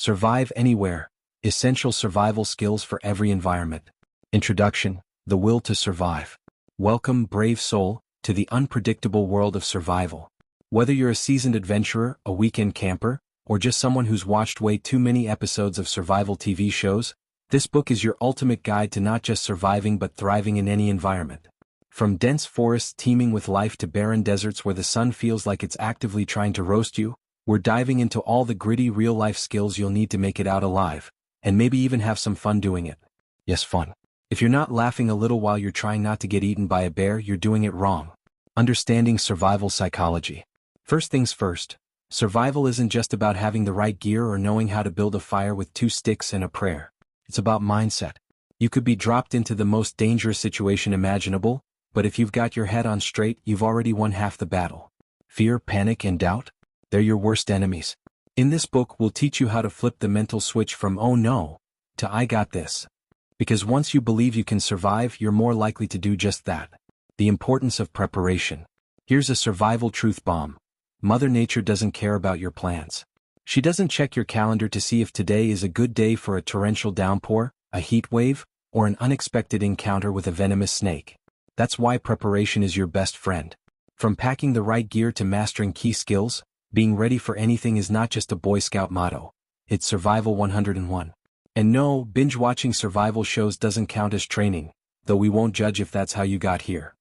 Survive anywhere. Essential survival skills for every environment. Introduction, the will to survive. Welcome, brave soul, to the unpredictable world of survival. Whether you're a seasoned adventurer, a weekend camper, or just someone who's watched way too many episodes of survival TV shows, this book is your ultimate guide to not just surviving but thriving in any environment. From dense forests teeming with life to barren deserts where the sun feels like it's actively trying to roast you, we're diving into all the gritty real-life skills you'll need to make it out alive, and maybe even have some fun doing it. Yes, fun. If you're not laughing a little while you're trying not to get eaten by a bear, you're doing it wrong. Understanding survival psychology. First things first, survival isn't just about having the right gear or knowing how to build a fire with 2 sticks and a prayer. It's about mindset. You could be dropped into the most dangerous situation imaginable, but if you've got your head on straight, you've already won half the battle. Fear, panic, and doubt? They're your worst enemies. In this book, we'll teach you how to flip the mental switch from "oh no" to "I got this." Because once you believe you can survive, you're more likely to do just that. The importance of preparation. Here's a survival truth bomb. Mother Nature doesn't care about your plans. She doesn't check your calendar to see if today is a good day for a torrential downpour, a heat wave, or an unexpected encounter with a venomous snake. That's why preparation is your best friend. From packing the right gear to mastering key skills, being ready for anything is not just a Boy Scout motto. It's Survival 101. And no, binge-watching survival shows doesn't count as training, though we won't judge if that's how you got here.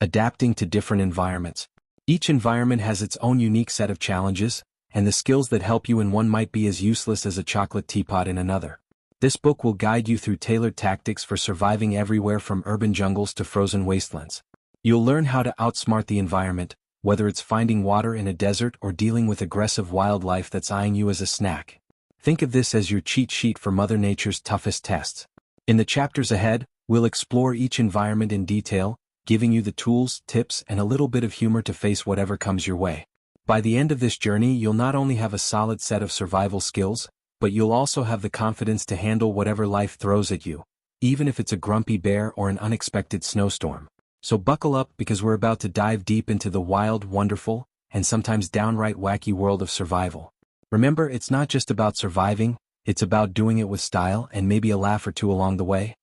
Adapting to different environments. Each environment has its own unique set of challenges, and the skills that help you in one might be as useless as a chocolate teapot in another. This book will guide you through tailored tactics for surviving everywhere from urban jungles to frozen wastelands. You'll learn how to outsmart the environment, whether it's finding water in a desert or dealing with aggressive wildlife that's eyeing you as a snack. Think of this as your cheat sheet for Mother Nature's toughest tests. In the chapters ahead, we'll explore each environment in detail, giving you the tools, tips, and a little bit of humor to face whatever comes your way. By the end of this journey, you'll not only have a solid set of survival skills, but you'll also have the confidence to handle whatever life throws at you, even if it's a grumpy bear or an unexpected snowstorm. So buckle up because we're about to dive deep into the wild, wonderful, and sometimes downright wacky world of survival. Remember, it's not just about surviving, it's about doing it with style and maybe a laugh or two along the way.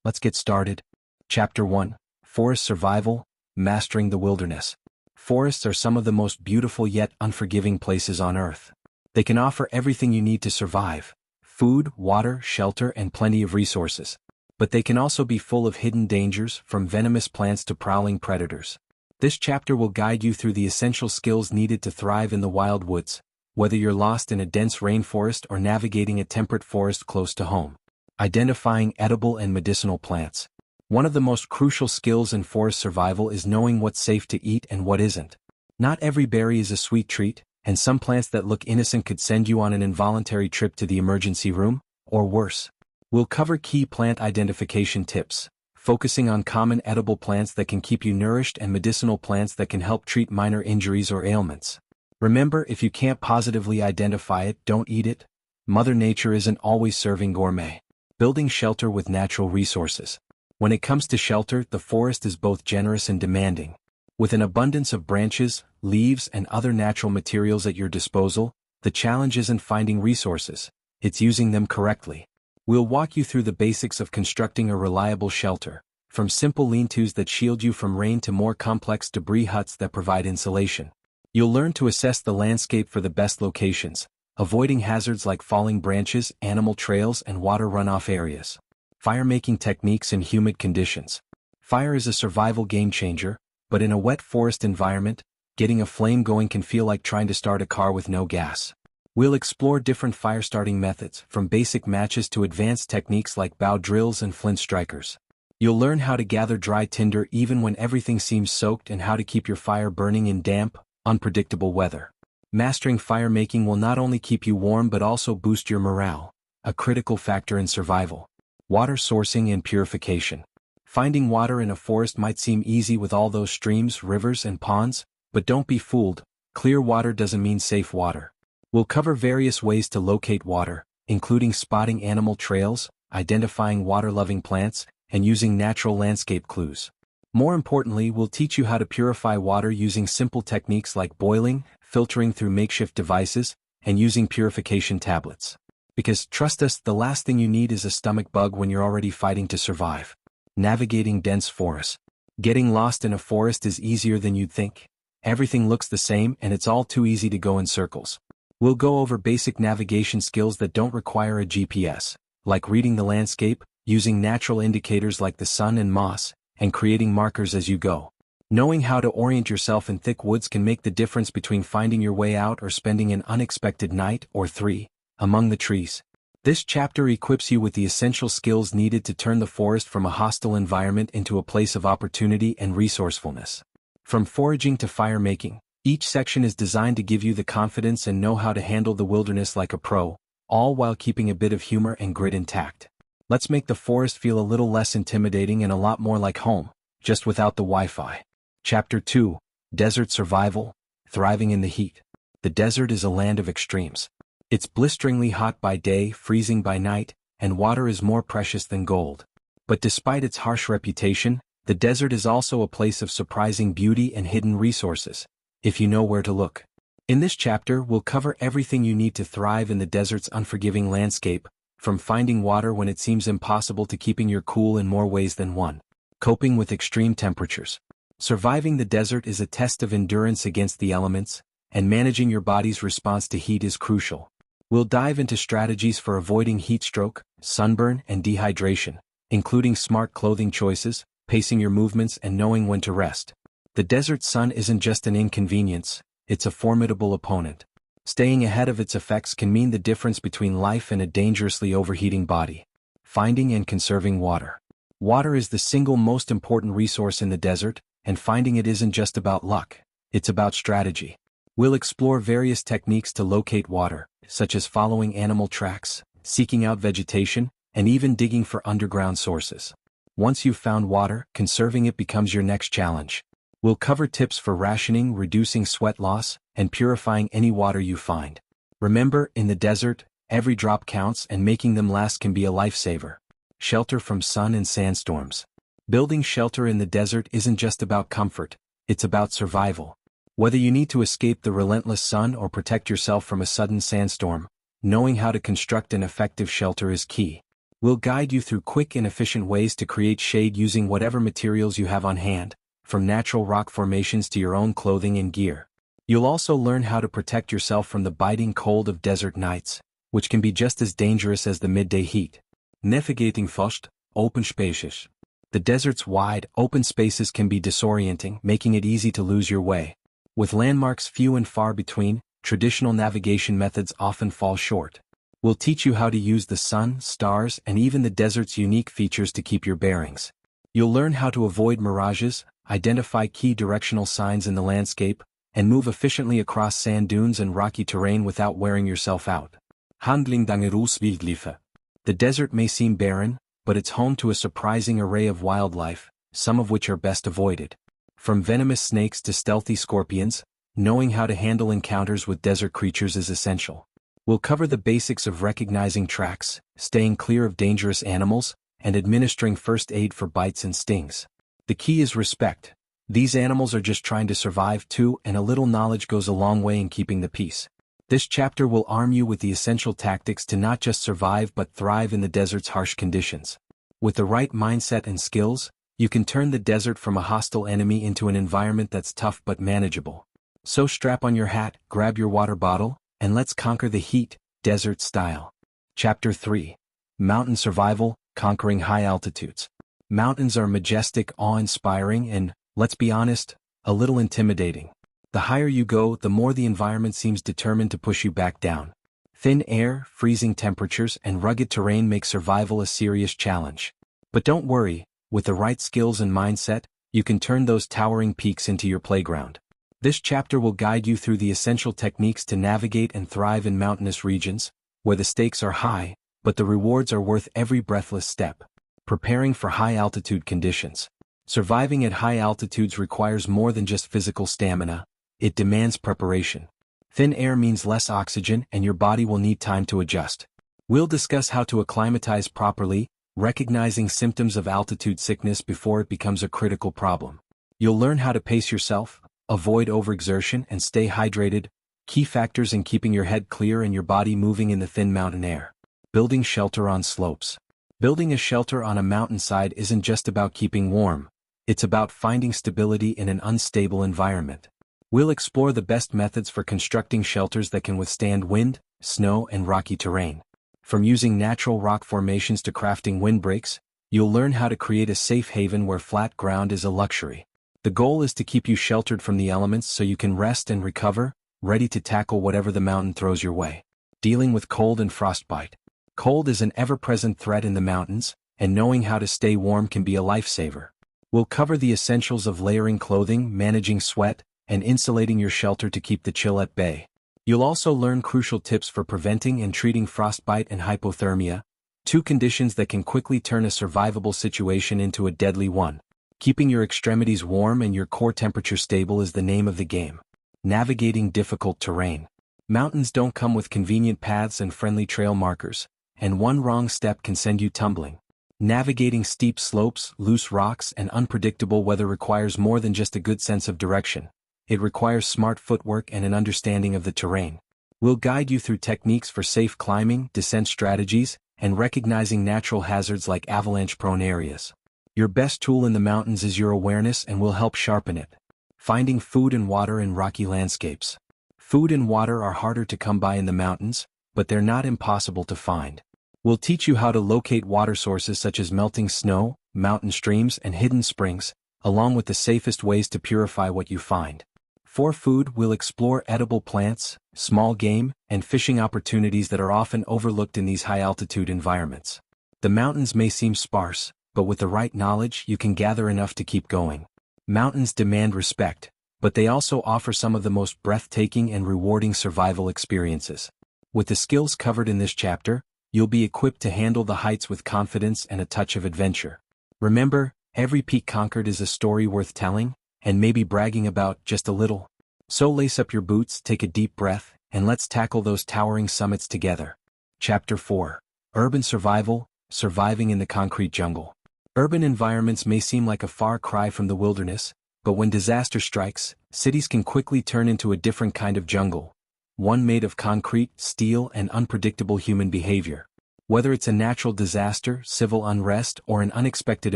Let's get started. Chapter 1. Forest Survival, Mastering the Wilderness. Forests are some of the most beautiful yet unforgiving places on Earth. They can offer everything you need to survive: food, water, shelter, and plenty of resources. But they can also be full of hidden dangers, from venomous plants to prowling predators. This chapter will guide you through the essential skills needed to thrive in the wild woods, whether you're lost in a dense rainforest or navigating a temperate forest close to home. Identifying edible and medicinal plants. One of the most crucial skills in forest survival is knowing what's safe to eat and what isn't. Not every berry is a sweet treat, and some plants that look innocent could send you on an involuntary trip to the emergency room, or worse. We'll cover key plant identification tips, focusing on common edible plants that can keep you nourished and medicinal plants that can help treat minor injuries or ailments. Remember, if you can't positively identify it, don't eat it. Mother Nature isn't always serving gourmet. Building shelter with natural resources. When it comes to shelter, the forest is both generous and demanding. With an abundance of branches, leaves, and other natural materials at your disposal, the challenge isn't finding resources, it's using them correctly. We'll walk you through the basics of constructing a reliable shelter, from simple lean-tos that shield you from rain to more complex debris huts that provide insulation. You'll learn to assess the landscape for the best locations, avoiding hazards like falling branches, animal trails, and water runoff areas. Fire-making techniques in humid conditions. Fire is a survival game-changer, but in a wet forest environment, getting a flame going can feel like trying to start a car with no gas. We'll explore different fire-starting methods, from basic matches to advanced techniques like bow drills and flint strikers. You'll learn how to gather dry tinder even when everything seems soaked and how to keep your fire burning in damp, unpredictable weather. Mastering fire-making will not only keep you warm but also boost your morale, a critical factor in survival. Water sourcing and purification. Finding water in a forest might seem easy with all those streams, rivers, and ponds, but don't be fooled. Clear water doesn't mean safe water. We'll cover various ways to locate water, including spotting animal trails, identifying water-loving plants, and using natural landscape clues. More importantly, we'll teach you how to purify water using simple techniques like boiling, filtering through makeshift devices, and using purification tablets. Because, trust us, the last thing you need is a stomach bug when you're already fighting to survive. Navigating dense forests. Getting lost in a forest is easier than you'd think. Everything looks the same and it's all too easy to go in circles. We'll go over basic navigation skills that don't require a GPS, like reading the landscape, using natural indicators like the sun and moss, and creating markers as you go. Knowing how to orient yourself in thick woods can make the difference between finding your way out or spending an unexpected night or three among the trees. This chapter equips you with the essential skills needed to turn the forest from a hostile environment into a place of opportunity and resourcefulness. From foraging to fire making, each section is designed to give you the confidence and know how to handle the wilderness like a pro, all while keeping a bit of humor and grit intact. Let's make the forest feel a little less intimidating and a lot more like home, just without the Wi-Fi. Chapter 2, Desert Survival, Thriving in the Heat. The desert is a land of extremes. It's blisteringly hot by day, freezing by night, and water is more precious than gold. But despite its harsh reputation, the desert is also a place of surprising beauty and hidden resources, if you know where to look. In this chapter, we'll cover everything you need to thrive in the desert's unforgiving landscape, from finding water when it seems impossible to keeping your cool in more ways than one. Coping with extreme temperatures. Surviving the desert is a test of endurance against the elements, and managing your body's response to heat is crucial. We'll dive into strategies for avoiding heat stroke, sunburn, and dehydration, including smart clothing choices, pacing your movements, and knowing when to rest. The desert sun isn't just an inconvenience, it's a formidable opponent. Staying ahead of its effects can mean the difference between life and a dangerously overheating body. Finding and conserving water. Water is the single most important resource in the desert, and finding it isn't just about luck, it's about strategy. We'll explore various techniques to locate water, such as following animal tracks, seeking out vegetation, and even digging for underground sources. Once you've found water, conserving it becomes your next challenge. We'll cover tips for rationing, reducing sweat loss, and purifying any water you find. Remember, in the desert, every drop counts and making them last can be a lifesaver. Shelter from sun and sandstorms. Building shelter in the desert isn't just about comfort, it's about survival. Whether you need to escape the relentless sun or protect yourself from a sudden sandstorm, knowing how to construct an effective shelter is key. We'll guide you through quick and efficient ways to create shade using whatever materials you have on hand, from natural rock formations to your own clothing and gear. You'll also learn how to protect yourself from the biting cold of desert nights, which can be just as dangerous as the midday heat. Navigating vast, open spaces. The desert's wide, open spaces can be disorienting, making it easy to lose your way. With landmarks few and far between, traditional navigation methods often fall short. We'll teach you how to use the sun, stars, and even the desert's unique features to keep your bearings. You'll learn how to avoid mirages, identify key directional signs in the landscape, and move efficiently across sand dunes and rocky terrain without wearing yourself out. Handling dangerous wildlife. The desert may seem barren, but it's home to a surprising array of wildlife, some of which are best avoided. From venomous snakes to stealthy scorpions, knowing how to handle encounters with desert creatures is essential. We'll cover the basics of recognizing tracks, staying clear of dangerous animals, and administering first aid for bites and stings. The key is respect. These animals are just trying to survive too, and a little knowledge goes a long way in keeping the peace. This chapter will arm you with the essential tactics to not just survive but thrive in the desert's harsh conditions. With the right mindset and skills, you can turn the desert from a hostile enemy into an environment that's tough but manageable. So strap on your hat, grab your water bottle, and let's conquer the heat, desert style. Chapter 3. Mountain Survival, Conquering High Altitudes. Mountains are majestic, awe-inspiring, and, let's be honest, a little intimidating. The higher you go, the more the environment seems determined to push you back down. Thin air, freezing temperatures, and rugged terrain make survival a serious challenge. But don't worry, with the right skills and mindset, you can turn those towering peaks into your playground. This chapter will guide you through the essential techniques to navigate and thrive in mountainous regions, where the stakes are high, but the rewards are worth every breathless step. Preparing for high-altitude conditions. Surviving at high altitudes requires more than just physical stamina, it demands preparation. Thin air means less oxygen and your body will need time to adjust. We'll discuss how to acclimatize properly, recognizing symptoms of altitude sickness before it becomes a critical problem. You'll learn how to pace yourself, avoid overexertion, and stay hydrated, key factors in keeping your head clear and your body moving in the thin mountain air. Building shelter on slopes. Building a shelter on a mountainside isn't just about keeping warm, it's about finding stability in an unstable environment. We'll explore the best methods for constructing shelters that can withstand wind, snow, and rocky terrain. From using natural rock formations to crafting windbreaks, you'll learn how to create a safe haven where flat ground is a luxury. The goal is to keep you sheltered from the elements so you can rest and recover, ready to tackle whatever the mountain throws your way. Dealing with cold and frostbite. Cold is an ever-present threat in the mountains, and knowing how to stay warm can be a lifesaver. We'll cover the essentials of layering clothing, managing sweat, and insulating your shelter to keep the chill at bay. You'll also learn crucial tips for preventing and treating frostbite and hypothermia, two conditions that can quickly turn a survivable situation into a deadly one. Keeping your extremities warm and your core temperature stable is the name of the game. Navigating difficult terrain. Mountains don't come with convenient paths and friendly trail markers, and one wrong step can send you tumbling. Navigating steep slopes, loose rocks, and unpredictable weather requires more than just a good sense of direction. It requires smart footwork and an understanding of the terrain. We'll guide you through techniques for safe climbing, descent strategies, and recognizing natural hazards like avalanche-prone areas. Your best tool in the mountains is your awareness, and we'll help sharpen it. Finding food and water in rocky landscapes. Food and water are harder to come by in the mountains, but they're not impossible to find. We'll teach you how to locate water sources such as melting snow, mountain streams, and hidden springs, along with the safest ways to purify what you find. For food, we'll explore edible plants, small game, and fishing opportunities that are often overlooked in these high-altitude environments. The mountains may seem sparse, but with the right knowledge, you can gather enough to keep going. Mountains demand respect, but they also offer some of the most breathtaking and rewarding survival experiences. With the skills covered in this chapter, you'll be equipped to handle the heights with confidence and a touch of adventure. Remember, every peak conquered is a story worth telling, and maybe bragging about just a little. So lace up your boots, take a deep breath, and let's tackle those towering summits together. Chapter 4. Urban Survival, Surviving in the Concrete Jungle. Urban environments may seem like a far cry from the wilderness, but when disaster strikes, cities can quickly turn into a different kind of jungle. One made of concrete, steel, and unpredictable human behavior. Whether it's a natural disaster, civil unrest, or an unexpected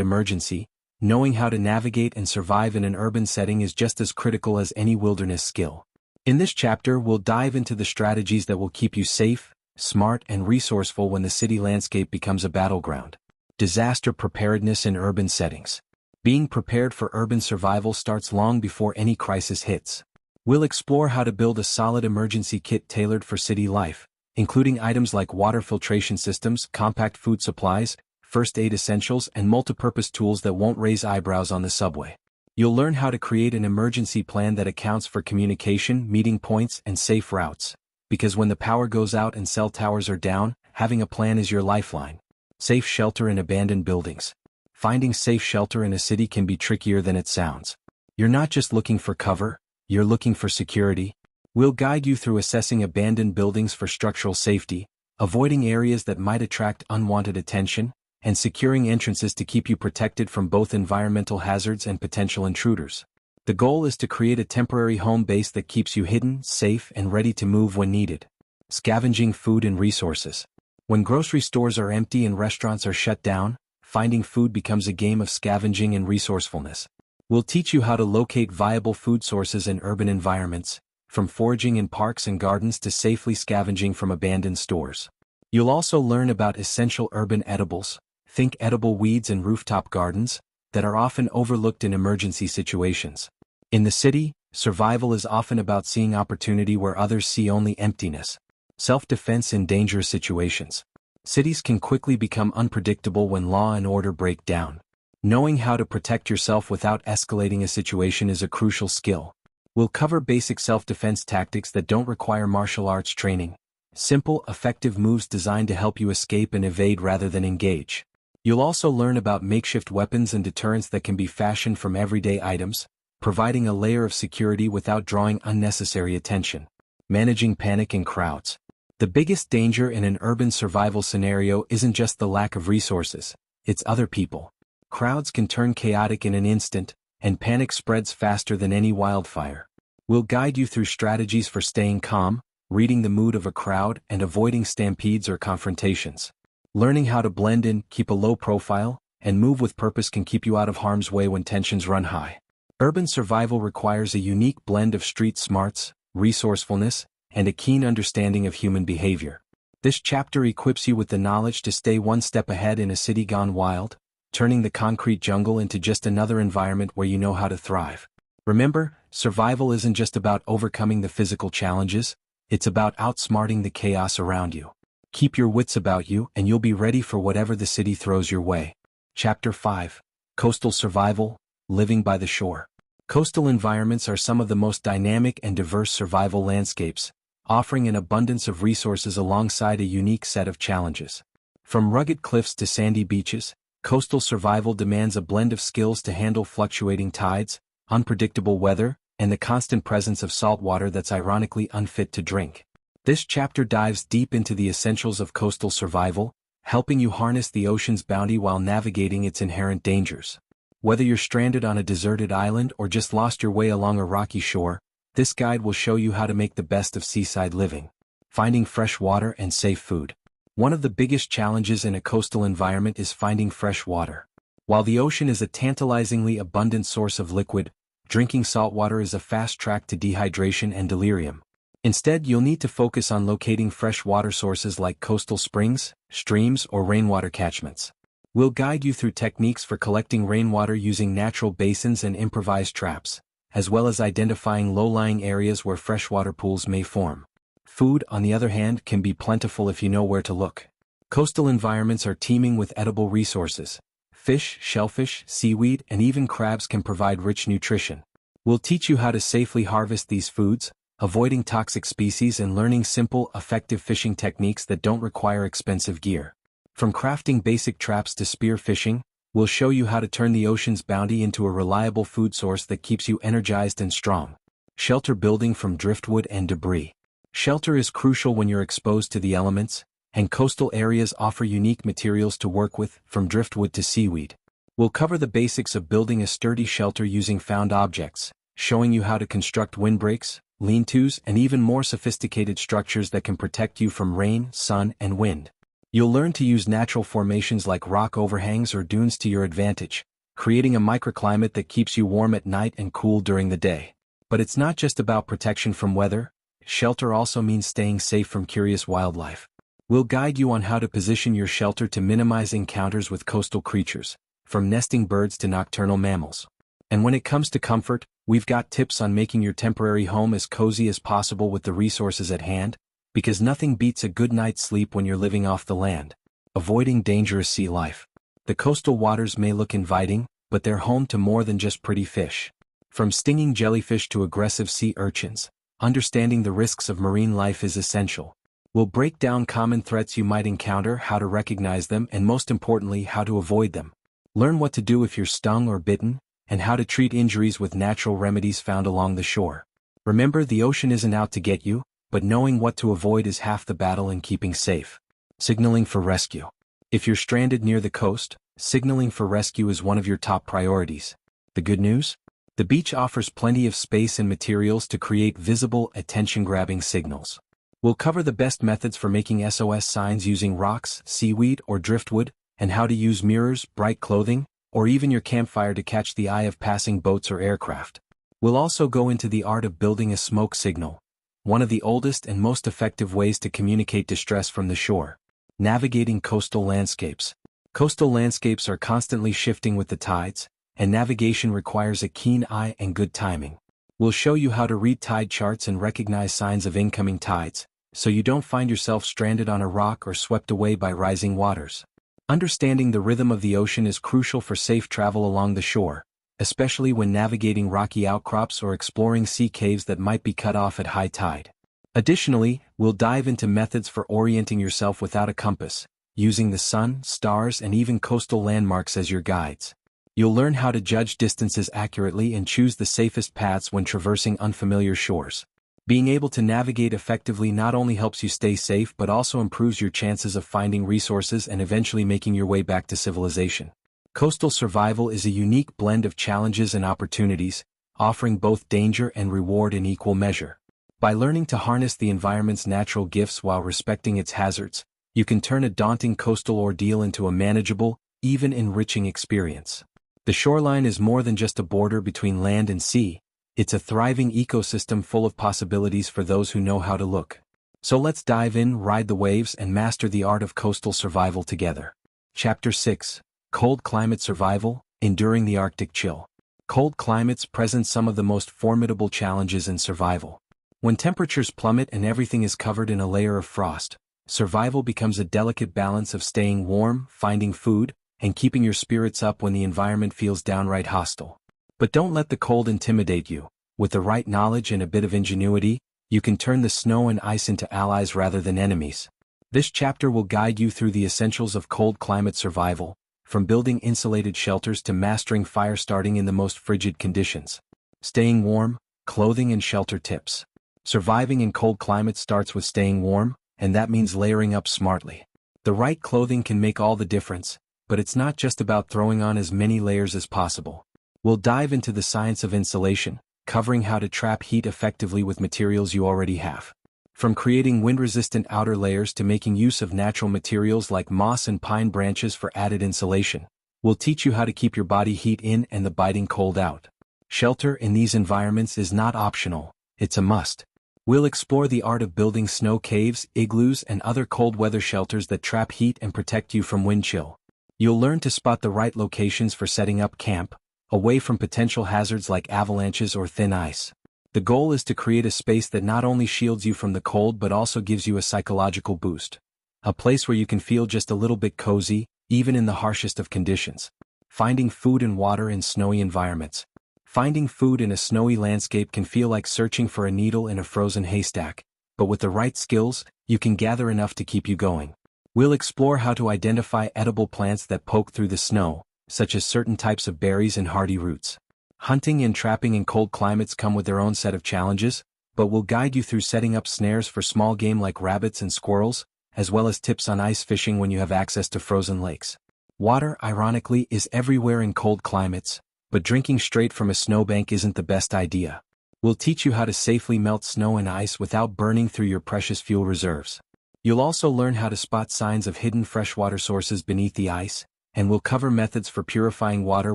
emergency, knowing how to navigate and survive in an urban setting is just as critical as any wilderness skill. In this chapter, we'll dive into the strategies that will keep you safe, smart, and resourceful when the city landscape becomes a battleground. Disaster preparedness in urban settings. Being prepared for urban survival starts long before any crisis hits. We'll explore how to build a solid emergency kit tailored for city life, including items like water filtration systems, compact food supplies, first aid essentials, and multipurpose tools that won't raise eyebrows on the subway. You'll learn how to create an emergency plan that accounts for communication, meeting points, and safe routes. Because when the power goes out and cell towers are down, having a plan is your lifeline. Safe shelter in abandoned buildings. Finding safe shelter in a city can be trickier than it sounds. You're not just looking for cover, you're looking for security. We'll guide you through assessing abandoned buildings for structural safety, avoiding areas that might attract unwanted attention, and securing entrances to keep you protected from both environmental hazards and potential intruders. The goal is to create a temporary home base that keeps you hidden, safe, and ready to move when needed. Scavenging food and resources. When grocery stores are empty and restaurants are shut down, finding food becomes a game of scavenging and resourcefulness. We'll teach you how to locate viable food sources in urban environments, from foraging in parks and gardens to safely scavenging from abandoned stores. You'll also learn about essential urban edibles, think edible weeds and rooftop gardens, that are often overlooked in emergency situations. In the city, survival is often about seeing opportunity where others see only emptiness. Self-defense in dangerous situations. Cities can quickly become unpredictable when law and order break down. Knowing how to protect yourself without escalating a situation is a crucial skill. We'll cover basic self-defense tactics that don't require martial arts training. Simple, effective moves designed to help you escape and evade rather than engage. You'll also learn about makeshift weapons and deterrents that can be fashioned from everyday items, providing a layer of security without drawing unnecessary attention. Managing panic in crowds. The biggest danger in an urban survival scenario isn't just the lack of resources, it's other people. Crowds can turn chaotic in an instant, and panic spreads faster than any wildfire. We'll guide you through strategies for staying calm, reading the mood of a crowd and avoiding stampedes or confrontations. Learning how to blend in, keep a low profile, and move with purpose can keep you out of harm's way when tensions run high. Urban survival requires a unique blend of street smarts, resourcefulness, and a keen understanding of human behavior. This chapter equips you with the knowledge to stay one step ahead in a city gone wild, turning the concrete jungle into just another environment where you know how to thrive. Remember, survival isn't just about overcoming the physical challenges, it's about outsmarting the chaos around you. Keep your wits about you and you'll be ready for whatever the city throws your way. Chapter 5. Coastal Survival, Living by the Shore. Coastal environments are some of the most dynamic and diverse survival landscapes, offering an abundance of resources alongside a unique set of challenges. From rugged cliffs to sandy beaches, coastal survival demands a blend of skills to handle fluctuating tides, unpredictable weather, and the constant presence of salt water that's ironically unfit to drink. This chapter dives deep into the essentials of coastal survival, helping you harness the ocean's bounty while navigating its inherent dangers. Whether you're stranded on a deserted island or just lost your way along a rocky shore, this guide will show you how to make the best of seaside living. Finding fresh water and safe food. One of the biggest challenges in a coastal environment is finding fresh water. While the ocean is a tantalizingly abundant source of liquid, drinking salt water is a fast track to dehydration and delirium. Instead, you'll need to focus on locating fresh water sources like coastal springs, streams, or rainwater catchments. We'll guide you through techniques for collecting rainwater using natural basins and improvised traps, as well as identifying low-lying areas where freshwater pools may form. Food, on the other hand, can be plentiful if you know where to look. Coastal environments are teeming with edible resources. Fish, shellfish, seaweed, and even crabs can provide rich nutrition. We'll teach you how to safely harvest these foods, avoiding toxic species and learning simple, effective fishing techniques that don't require expensive gear. From crafting basic traps to spear fishing, we'll show you how to turn the ocean's bounty into a reliable food source that keeps you energized and strong. Shelter building from driftwood and debris. Shelter is crucial when you're exposed to the elements, and coastal areas offer unique materials to work with, from driftwood to seaweed. We'll cover the basics of building a sturdy shelter using found objects, showing you how to construct windbreaks, lean-tos, and even more sophisticated structures that can protect you from rain, sun, and wind. You'll learn to use natural formations like rock overhangs or dunes to your advantage, creating a microclimate that keeps you warm at night and cool during the day. But it's not just about protection from weather. Shelter also means staying safe from curious wildlife. We'll guide you on how to position your shelter to minimize encounters with coastal creatures, from nesting birds to nocturnal mammals. And when it comes to comfort, we've got tips on making your temporary home as cozy as possible with the resources at hand, because nothing beats a good night's sleep when you're living off the land. Avoiding dangerous sea life. The coastal waters may look inviting, but they're home to more than just pretty fish. From stinging jellyfish to aggressive sea urchins, understanding the risks of marine life is essential. We'll break down common threats you might encounter, how to recognize them, and most importantly, how to avoid them. Learn what to do if you're stung or bitten, and how to treat injuries with natural remedies found along the shore. Remember, the ocean isn't out to get you, but knowing what to avoid is half the battle in keeping safe. Signaling for rescue. If you're stranded near the coast, signaling for rescue is one of your top priorities. The good news? The beach offers plenty of space and materials to create visible, attention-grabbing signals. We'll cover the best methods for making SOS signs using rocks, seaweed, or driftwood, and how to use mirrors, bright clothing, or even your campfire to catch the eye of passing boats or aircraft. We'll also go into the art of building a smoke signal, one of the oldest and most effective ways to communicate distress from the shore. Navigating coastal landscapes. Coastal landscapes are constantly shifting with the tides, and navigation requires a keen eye and good timing. We'll show you how to read tide charts and recognize signs of incoming tides, so you don't find yourself stranded on a rock or swept away by rising waters. Understanding the rhythm of the ocean is crucial for safe travel along the shore, especially when navigating rocky outcrops or exploring sea caves that might be cut off at high tide. Additionally, we'll dive into methods for orienting yourself without a compass, using the sun, stars, and even coastal landmarks as your guides. You'll learn how to judge distances accurately and choose the safest paths when traversing unfamiliar shores. Being able to navigate effectively not only helps you stay safe but also improves your chances of finding resources and eventually making your way back to civilization. Coastal survival is a unique blend of challenges and opportunities, offering both danger and reward in equal measure. By learning to harness the environment's natural gifts while respecting its hazards, you can turn a daunting coastal ordeal into a manageable, even enriching experience. The shoreline is more than just a border between land and sea, it's a thriving ecosystem full of possibilities for those who know how to look. So let's dive in, ride the waves, and master the art of coastal survival together. Chapter 6: Cold Climate Survival, Enduring the Arctic Chill. Cold climates present some of the most formidable challenges in survival. When temperatures plummet and everything is covered in a layer of frost, survival becomes a delicate balance of staying warm, finding food, and keeping your spirits up when the environment feels downright hostile. But don't let the cold intimidate you. With the right knowledge and a bit of ingenuity, you can turn the snow and ice into allies rather than enemies. This chapter will guide you through the essentials of cold climate survival, from building insulated shelters to mastering fire starting in the most frigid conditions. Staying warm, clothing and shelter tips. Surviving in cold climates starts with staying warm, and that means layering up smartly. The right clothing can make all the difference, but it's not just about throwing on as many layers as possible. We'll dive into the science of insulation, covering how to trap heat effectively with materials you already have. From creating wind-resistant outer layers to making use of natural materials like moss and pine branches for added insulation, we'll teach you how to keep your body heat in and the biting cold out. Shelter in these environments is not optional, it's a must. We'll explore the art of building snow caves, igloos, and other cold weather shelters that trap heat and protect you from wind chill. You'll learn to spot the right locations for setting up camp, away from potential hazards like avalanches or thin ice. The goal is to create a space that not only shields you from the cold but also gives you a psychological boost. A place where you can feel just a little bit cozy, even in the harshest of conditions. Finding food and water in snowy environments. Finding food in a snowy landscape can feel like searching for a needle in a frozen haystack, but with the right skills, you can gather enough to keep you going. We'll explore how to identify edible plants that poke through the snow, such as certain types of berries and hardy roots. Hunting and trapping in cold climates come with their own set of challenges, but we'll guide you through setting up snares for small game like rabbits and squirrels, as well as tips on ice fishing when you have access to frozen lakes. Water, ironically, is everywhere in cold climates, but drinking straight from a snowbank isn't the best idea. We'll teach you how to safely melt snow and ice without burning through your precious fuel reserves. You'll also learn how to spot signs of hidden freshwater sources beneath the ice, and we'll cover methods for purifying water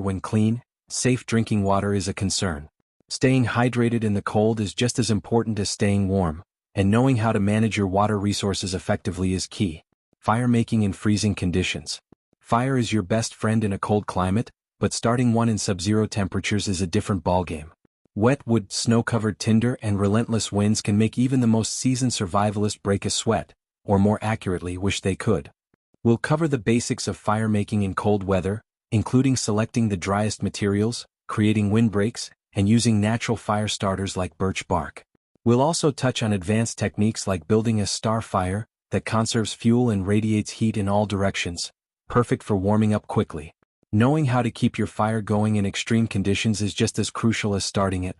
when clean, safe drinking water is a concern. Staying hydrated in the cold is just as important as staying warm, and knowing how to manage your water resources effectively is key. Fire making in freezing conditions. Fire is your best friend in a cold climate, but starting one in sub-zero temperatures is a different ballgame. Wet wood, snow-covered tinder, and relentless winds can make even the most seasoned survivalist break a sweat, or more accurately, wish they could. We'll cover the basics of fire making in cold weather, including selecting the driest materials, creating windbreaks, and using natural fire starters like birch bark. We'll also touch on advanced techniques like building a star fire that conserves fuel and radiates heat in all directions, perfect for warming up quickly. Knowing how to keep your fire going in extreme conditions is just as crucial as starting it.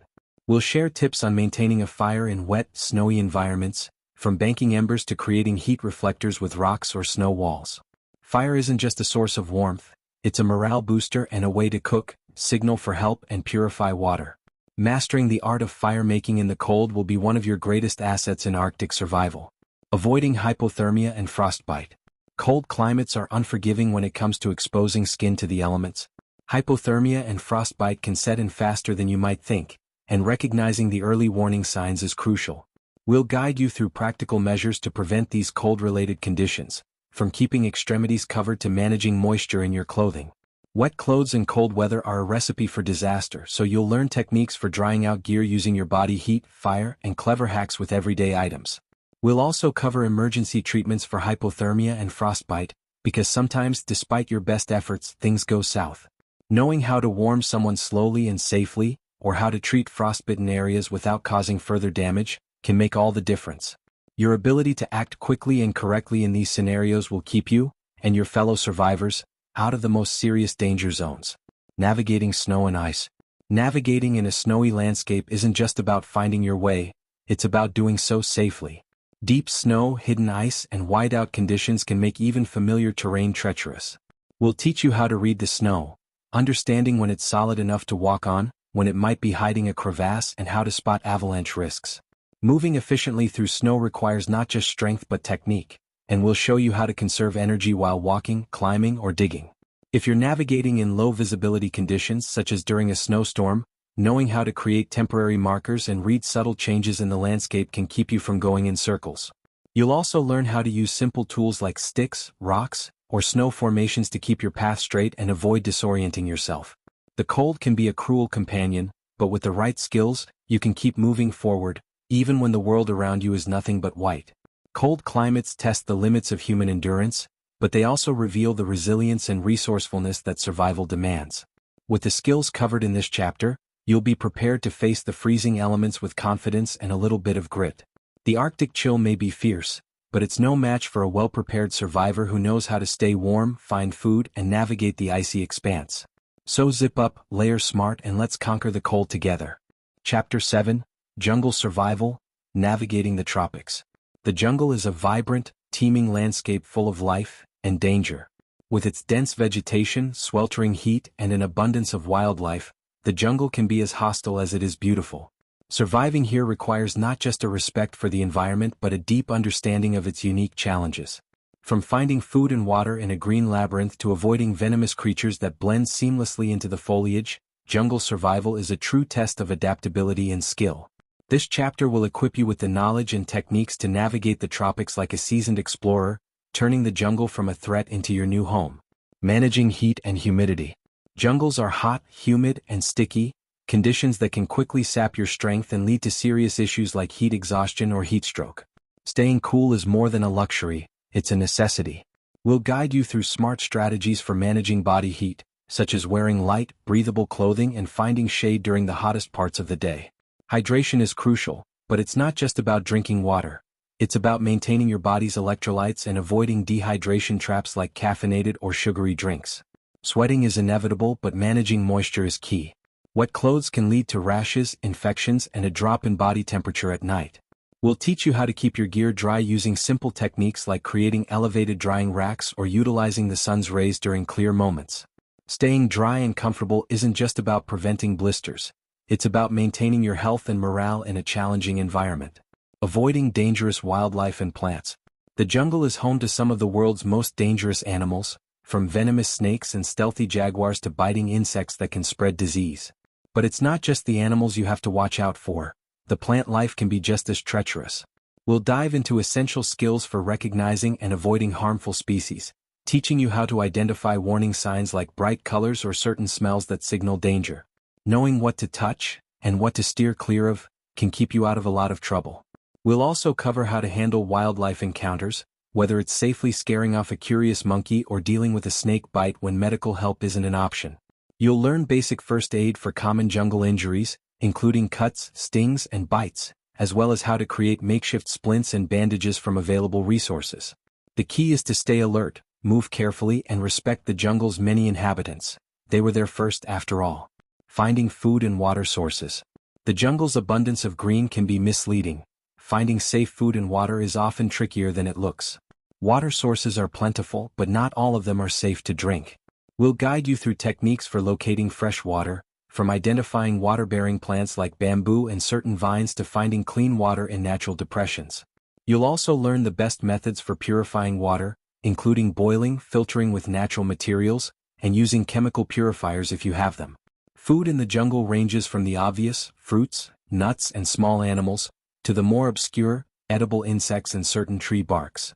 We'll share tips on maintaining a fire in wet, snowy environments, from banking embers to creating heat reflectors with rocks or snow walls. Fire isn't just a source of warmth, it's a morale booster and a way to cook, signal for help, and purify water. Mastering the art of fire making in the cold will be one of your greatest assets in Arctic survival. Avoiding hypothermia and frostbite. Cold climates are unforgiving when it comes to exposing skin to the elements. Hypothermia and frostbite can set in faster than you might think, and recognizing the early warning signs is crucial. We'll guide you through practical measures to prevent these cold-related conditions, from keeping extremities covered to managing moisture in your clothing. Wet clothes in cold weather are a recipe for disaster, so you'll learn techniques for drying out gear using your body heat, fire, and clever hacks with everyday items. We'll also cover emergency treatments for hypothermia and frostbite, because sometimes, despite your best efforts, things go south. Knowing how to warm someone slowly and safely, or how to treat frostbitten areas without causing further damage, can make all the difference. Your ability to act quickly and correctly in these scenarios will keep you, and your fellow survivors, out of the most serious danger zones. Navigating snow and ice. Navigating in a snowy landscape isn't just about finding your way, it's about doing so safely. Deep snow, hidden ice, and whiteout conditions can make even familiar terrain treacherous. We'll teach you how to read the snow, understanding when it's solid enough to walk on, when it might be hiding a crevasse, and how to spot avalanche risks. Moving efficiently through snow requires not just strength but technique, and we'll show you how to conserve energy while walking, climbing, or digging. If you're navigating in low visibility conditions such as during a snowstorm, knowing how to create temporary markers and read subtle changes in the landscape can keep you from going in circles. You'll also learn how to use simple tools like sticks, rocks, or snow formations to keep your path straight and avoid disorienting yourself. The cold can be a cruel companion, but with the right skills, you can keep moving forward, even when the world around you is nothing but white. Cold climates test the limits of human endurance, but they also reveal the resilience and resourcefulness that survival demands. With the skills covered in this chapter, you'll be prepared to face the freezing elements with confidence and a little bit of grit. The Arctic chill may be fierce, but it's no match for a well-prepared survivor who knows how to stay warm, find food, and navigate the icy expanse. So zip up, layer smart, and let's conquer the cold together. Chapter 7, Jungle Survival, Navigating the Tropics. The jungle is a vibrant, teeming landscape full of life and danger. With its dense vegetation, sweltering heat, and an abundance of wildlife, the jungle can be as hostile as it is beautiful. Surviving here requires not just a respect for the environment but a deep understanding of its unique challenges. From finding food and water in a green labyrinth to avoiding venomous creatures that blend seamlessly into the foliage, jungle survival is a true test of adaptability and skill. This chapter will equip you with the knowledge and techniques to navigate the tropics like a seasoned explorer, turning the jungle from a threat into your new home. Managing heat and humidity. Jungles are hot, humid, and sticky, conditions that can quickly sap your strength and lead to serious issues like heat exhaustion or heat stroke. Staying cool is more than a luxury, it's a necessity. We'll guide you through smart strategies for managing body heat, such as wearing light, breathable clothing and finding shade during the hottest parts of the day. Hydration is crucial, but it's not just about drinking water. It's about maintaining your body's electrolytes and avoiding dehydration traps like caffeinated or sugary drinks. Sweating is inevitable, but managing moisture is key. Wet clothes can lead to rashes, infections, and a drop in body temperature at night. We'll teach you how to keep your gear dry using simple techniques like creating elevated drying racks or utilizing the sun's rays during clear moments. Staying dry and comfortable isn't just about preventing blisters. It's about maintaining your health and morale in a challenging environment. Avoiding dangerous wildlife and plants. The jungle is home to some of the world's most dangerous animals, from venomous snakes and stealthy jaguars to biting insects that can spread disease. But it's not just the animals you have to watch out for. The plant life can be just as treacherous. We'll dive into essential skills for recognizing and avoiding harmful species, teaching you how to identify warning signs like bright colors or certain smells that signal danger. Knowing what to touch and what to steer clear of can keep you out of a lot of trouble. We'll also cover how to handle wildlife encounters, whether it's safely scaring off a curious monkey or dealing with a snake bite when medical help isn't an option. You'll learn basic first aid for common jungle injuries, including cuts, stings, and bites, as well as how to create makeshift splints and bandages from available resources. The key is to stay alert, move carefully, and respect the jungle's many inhabitants. They were there first after all. Finding food and water sources. The jungle's abundance of green can be misleading. Finding safe food and water is often trickier than it looks. Water sources are plentiful, but not all of them are safe to drink. We'll guide you through techniques for locating fresh water, from identifying water-bearing plants like bamboo and certain vines to finding clean water in natural depressions. You'll also learn the best methods for purifying water, including boiling, filtering with natural materials, and using chemical purifiers if you have them. Food in the jungle ranges from the obvious, fruits, nuts, and small animals, to the more obscure, edible insects and certain tree barks.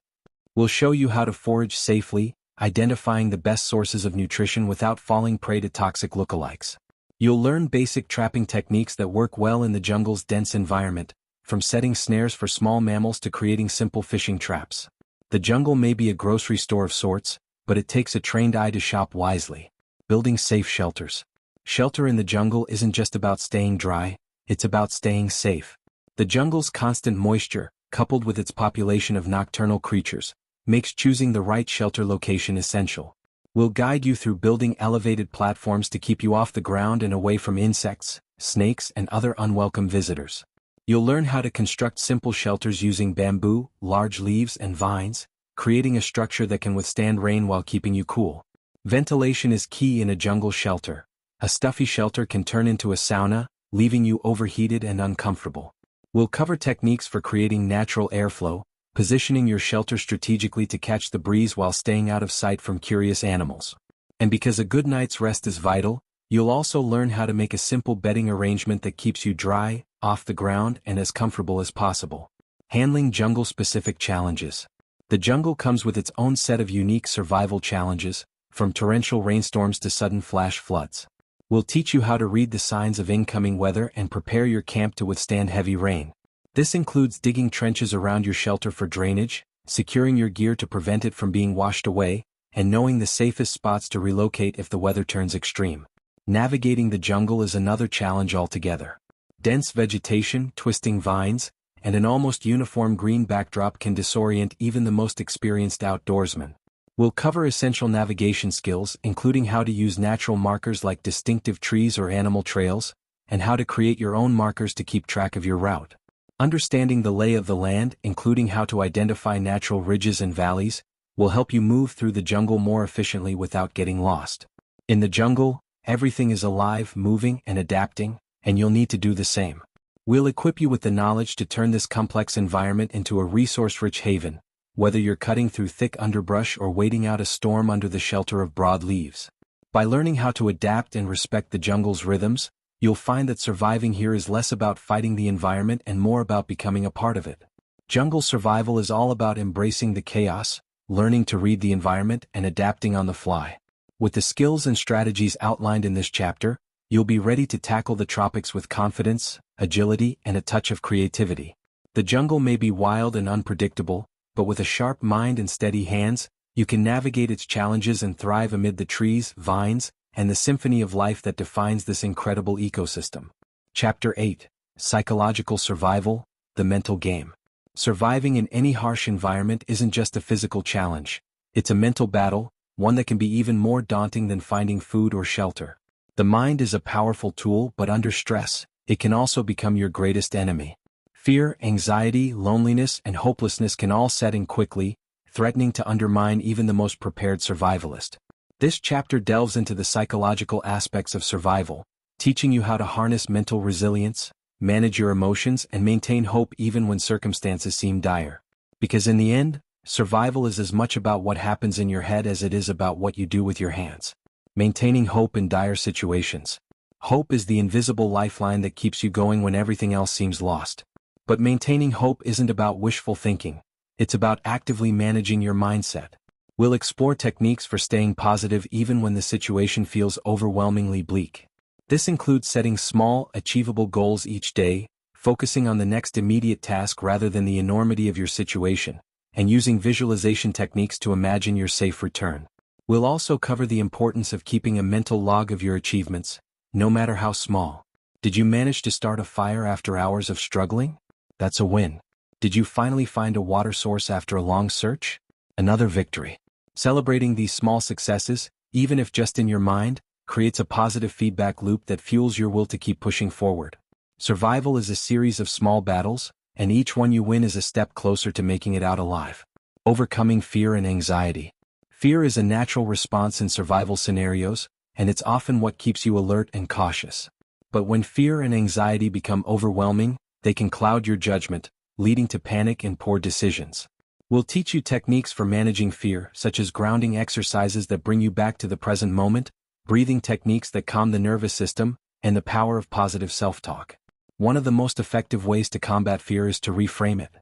We'll show you how to forage safely, identifying the best sources of nutrition without falling prey to toxic lookalikes. You'll learn basic trapping techniques that work well in the jungle's dense environment, from setting snares for small mammals to creating simple fishing traps. The jungle may be a grocery store of sorts, but it takes a trained eye to shop wisely. Building safe shelters. Shelter in the jungle isn't just about staying dry, it's about staying safe. The jungle's constant moisture, coupled with its population of nocturnal creatures, makes choosing the right shelter location essential. We'll guide you through building elevated platforms to keep you off the ground and away from insects, snakes, and other unwelcome visitors. You'll learn how to construct simple shelters using bamboo, large leaves, and vines, creating a structure that can withstand rain while keeping you cool. Ventilation is key in a jungle shelter. A stuffy shelter can turn into a sauna, leaving you overheated and uncomfortable. We'll cover techniques for creating natural airflow, positioning your shelter strategically to catch the breeze while staying out of sight from curious animals. And because a good night's rest is vital, you'll also learn how to make a simple bedding arrangement that keeps you dry, off the ground, and as comfortable as possible. Handling jungle-specific challenges. The jungle comes with its own set of unique survival challenges, from torrential rainstorms to sudden flash floods. We'll teach you how to read the signs of incoming weather and prepare your camp to withstand heavy rain. This includes digging trenches around your shelter for drainage, securing your gear to prevent it from being washed away, and knowing the safest spots to relocate if the weather turns extreme. Navigating the jungle is another challenge altogether. Dense vegetation, twisting vines, and an almost uniform green backdrop can disorient even the most experienced outdoorsman. We'll cover essential navigation skills, including how to use natural markers like distinctive trees or animal trails, and how to create your own markers to keep track of your route. Understanding the lay of the land, including how to identify natural ridges and valleys, will help you move through the jungle more efficiently without getting lost. In the jungle, everything is alive, moving, and adapting, and you'll need to do the same. We'll equip you with the knowledge to turn this complex environment into a resource-rich haven, whether you're cutting through thick underbrush or waiting out a storm under the shelter of broad leaves. By learning how to adapt and respect the jungle's rhythms, you'll find that surviving here is less about fighting the environment and more about becoming a part of it. Jungle survival is all about embracing the chaos, learning to read the environment, and adapting on the fly. With the skills and strategies outlined in this chapter, you'll be ready to tackle the tropics with confidence, agility, and a touch of creativity. The jungle may be wild and unpredictable, but with a sharp mind and steady hands, you can navigate its challenges and thrive amid the trees, vines, and the symphony of life that defines this incredible ecosystem. Chapter 8. Psychological Survival, the Mental Game. Surviving in any harsh environment isn't just a physical challenge. It's a mental battle, one that can be even more daunting than finding food or shelter. The mind is a powerful tool, but under stress, it can also become your greatest enemy. Fear, anxiety, loneliness, and hopelessness can all set in quickly, threatening to undermine even the most prepared survivalist. This chapter delves into the psychological aspects of survival, teaching you how to harness mental resilience, manage your emotions, and maintain hope even when circumstances seem dire. Because in the end, survival is as much about what happens in your head as it is about what you do with your hands. Maintaining hope in dire situations. Hope is the invisible lifeline that keeps you going when everything else seems lost. But maintaining hope isn't about wishful thinking. It's about actively managing your mindset. We'll explore techniques for staying positive even when the situation feels overwhelmingly bleak. This includes setting small, achievable goals each day, focusing on the next immediate task rather than the enormity of your situation, and using visualization techniques to imagine your safe return. We'll also cover the importance of keeping a mental log of your achievements, no matter how small. Did you manage to start a fire after hours of struggling? That's a win. Did you finally find a water source after a long search? Another victory. Celebrating these small successes, even if just in your mind, creates a positive feedback loop that fuels your will to keep pushing forward. Survival is a series of small battles, and each one you win is a step closer to making it out alive. Overcoming fear and anxiety. Fear is a natural response in survival scenarios, and it's often what keeps you alert and cautious. But when fear and anxiety become overwhelming, they can cloud your judgment, leading to panic and poor decisions. We'll teach you techniques for managing fear, such as grounding exercises that bring you back to the present moment, breathing techniques that calm the nervous system, and the power of positive self-talk. One of the most effective ways to combat fear is to reframe it.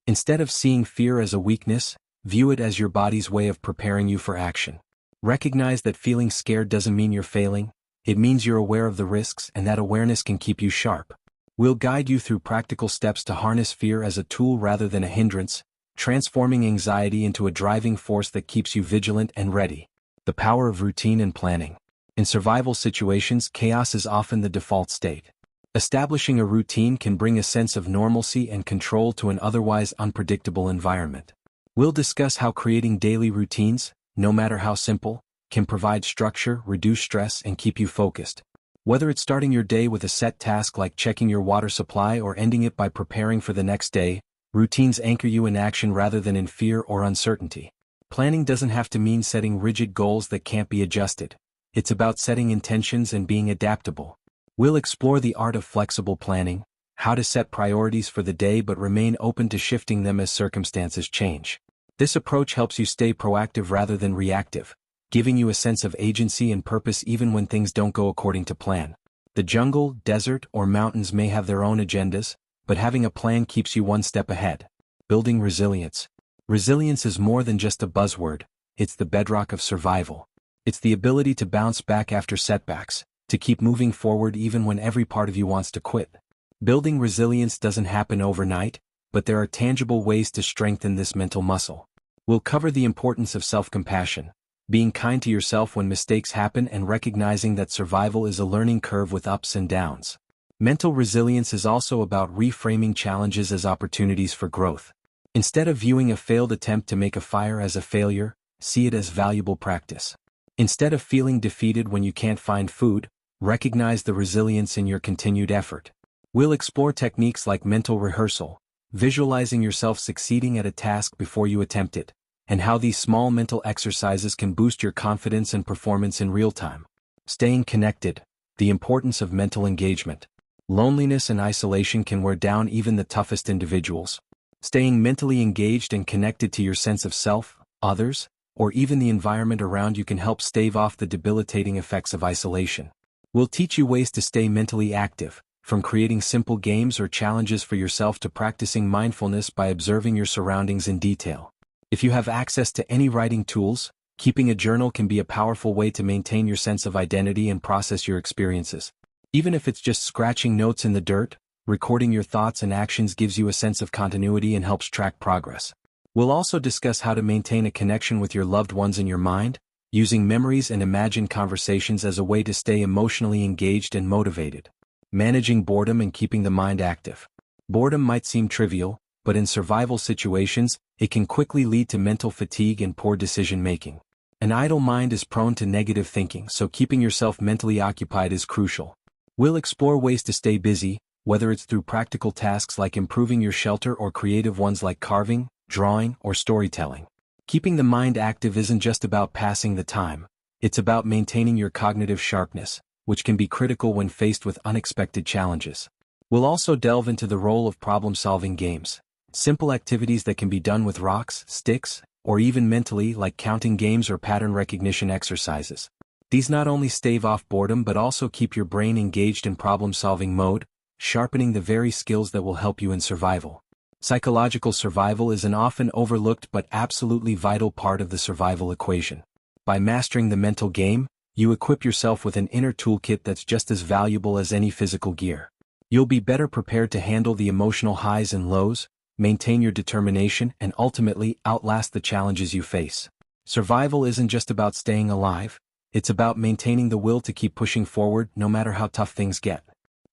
Instead of seeing fear as a weakness, view it as your body's way of preparing you for action. Recognize that feeling scared doesn't mean you're failing, it means you're aware of the risks, and that awareness can keep you sharp. We'll guide you through practical steps to harness fear as a tool rather than a hindrance, transforming anxiety into a driving force that keeps you vigilant and ready. The power of routine and planning. In survival situations, chaos is often the default state. Establishing a routine can bring a sense of normalcy and control to an otherwise unpredictable environment. We'll discuss how creating daily routines, no matter how simple, can provide structure, reduce stress, and keep you focused. Whether it's starting your day with a set task like checking your water supply or ending it by preparing for the next day, routines anchor you in action rather than in fear or uncertainty. Planning doesn't have to mean setting rigid goals that can't be adjusted. It's about setting intentions and being adaptable. We'll explore the art of flexible planning, how to set priorities for the day but remain open to shifting them as circumstances change. This approach helps you stay proactive rather than reactive, giving you a sense of agency and purpose even when things don't go according to plan. The jungle, desert, or mountains may have their own agendas, but having a plan keeps you one step ahead. Building resilience. Resilience is more than just a buzzword, it's the bedrock of survival. It's the ability to bounce back after setbacks, to keep moving forward even when every part of you wants to quit. Building resilience doesn't happen overnight, but there are tangible ways to strengthen this mental muscle. We'll cover the importance of self-compassion, being kind to yourself when mistakes happen and recognizing that survival is a learning curve with ups and downs. Mental resilience is also about reframing challenges as opportunities for growth. Instead of viewing a failed attempt to make a fire as a failure, see it as valuable practice. Instead of feeling defeated when you can't find food, recognize the resilience in your continued effort. We'll explore techniques like mental rehearsal, visualizing yourself succeeding at a task before you attempt it, and how these small mental exercises can boost your confidence and performance in real time. Staying connected, the importance of mental engagement. Loneliness and isolation can wear down even the toughest individuals. Staying mentally engaged and connected to your sense of self, others, or even the environment around you can help stave off the debilitating effects of isolation. We'll teach you ways to stay mentally active, from creating simple games or challenges for yourself to practicing mindfulness by observing your surroundings in detail. If you have access to any writing tools, keeping a journal can be a powerful way to maintain your sense of identity and process your experiences. Even if it's just scratching notes in the dirt, recording your thoughts and actions gives you a sense of continuity and helps track progress. We'll also discuss how to maintain a connection with your loved ones in your mind, using memories and imagined conversations as a way to stay emotionally engaged and motivated. Managing boredom and keeping the mind active. Boredom might seem trivial, but in survival situations, it can quickly lead to mental fatigue and poor decision-making. An idle mind is prone to negative thinking, so keeping yourself mentally occupied is crucial. We'll explore ways to stay busy, whether it's through practical tasks like improving your shelter or creative ones like carving, drawing, or storytelling. Keeping the mind active isn't just about passing the time, it's about maintaining your cognitive sharpness, which can be critical when faced with unexpected challenges. We'll also delve into the role of problem-solving games, simple activities that can be done with rocks, sticks, or even mentally like counting games or pattern recognition exercises. These not only stave off boredom but also keep your brain engaged in problem-solving mode, sharpening the very skills that will help you in survival. Psychological survival is an often overlooked but absolutely vital part of the survival equation. By mastering the mental game, you equip yourself with an inner toolkit that's just as valuable as any physical gear. You'll be better prepared to handle the emotional highs and lows, maintain your determination, and ultimately outlast the challenges you face. Survival isn't just about staying alive, it's about maintaining the will to keep pushing forward no matter how tough things get.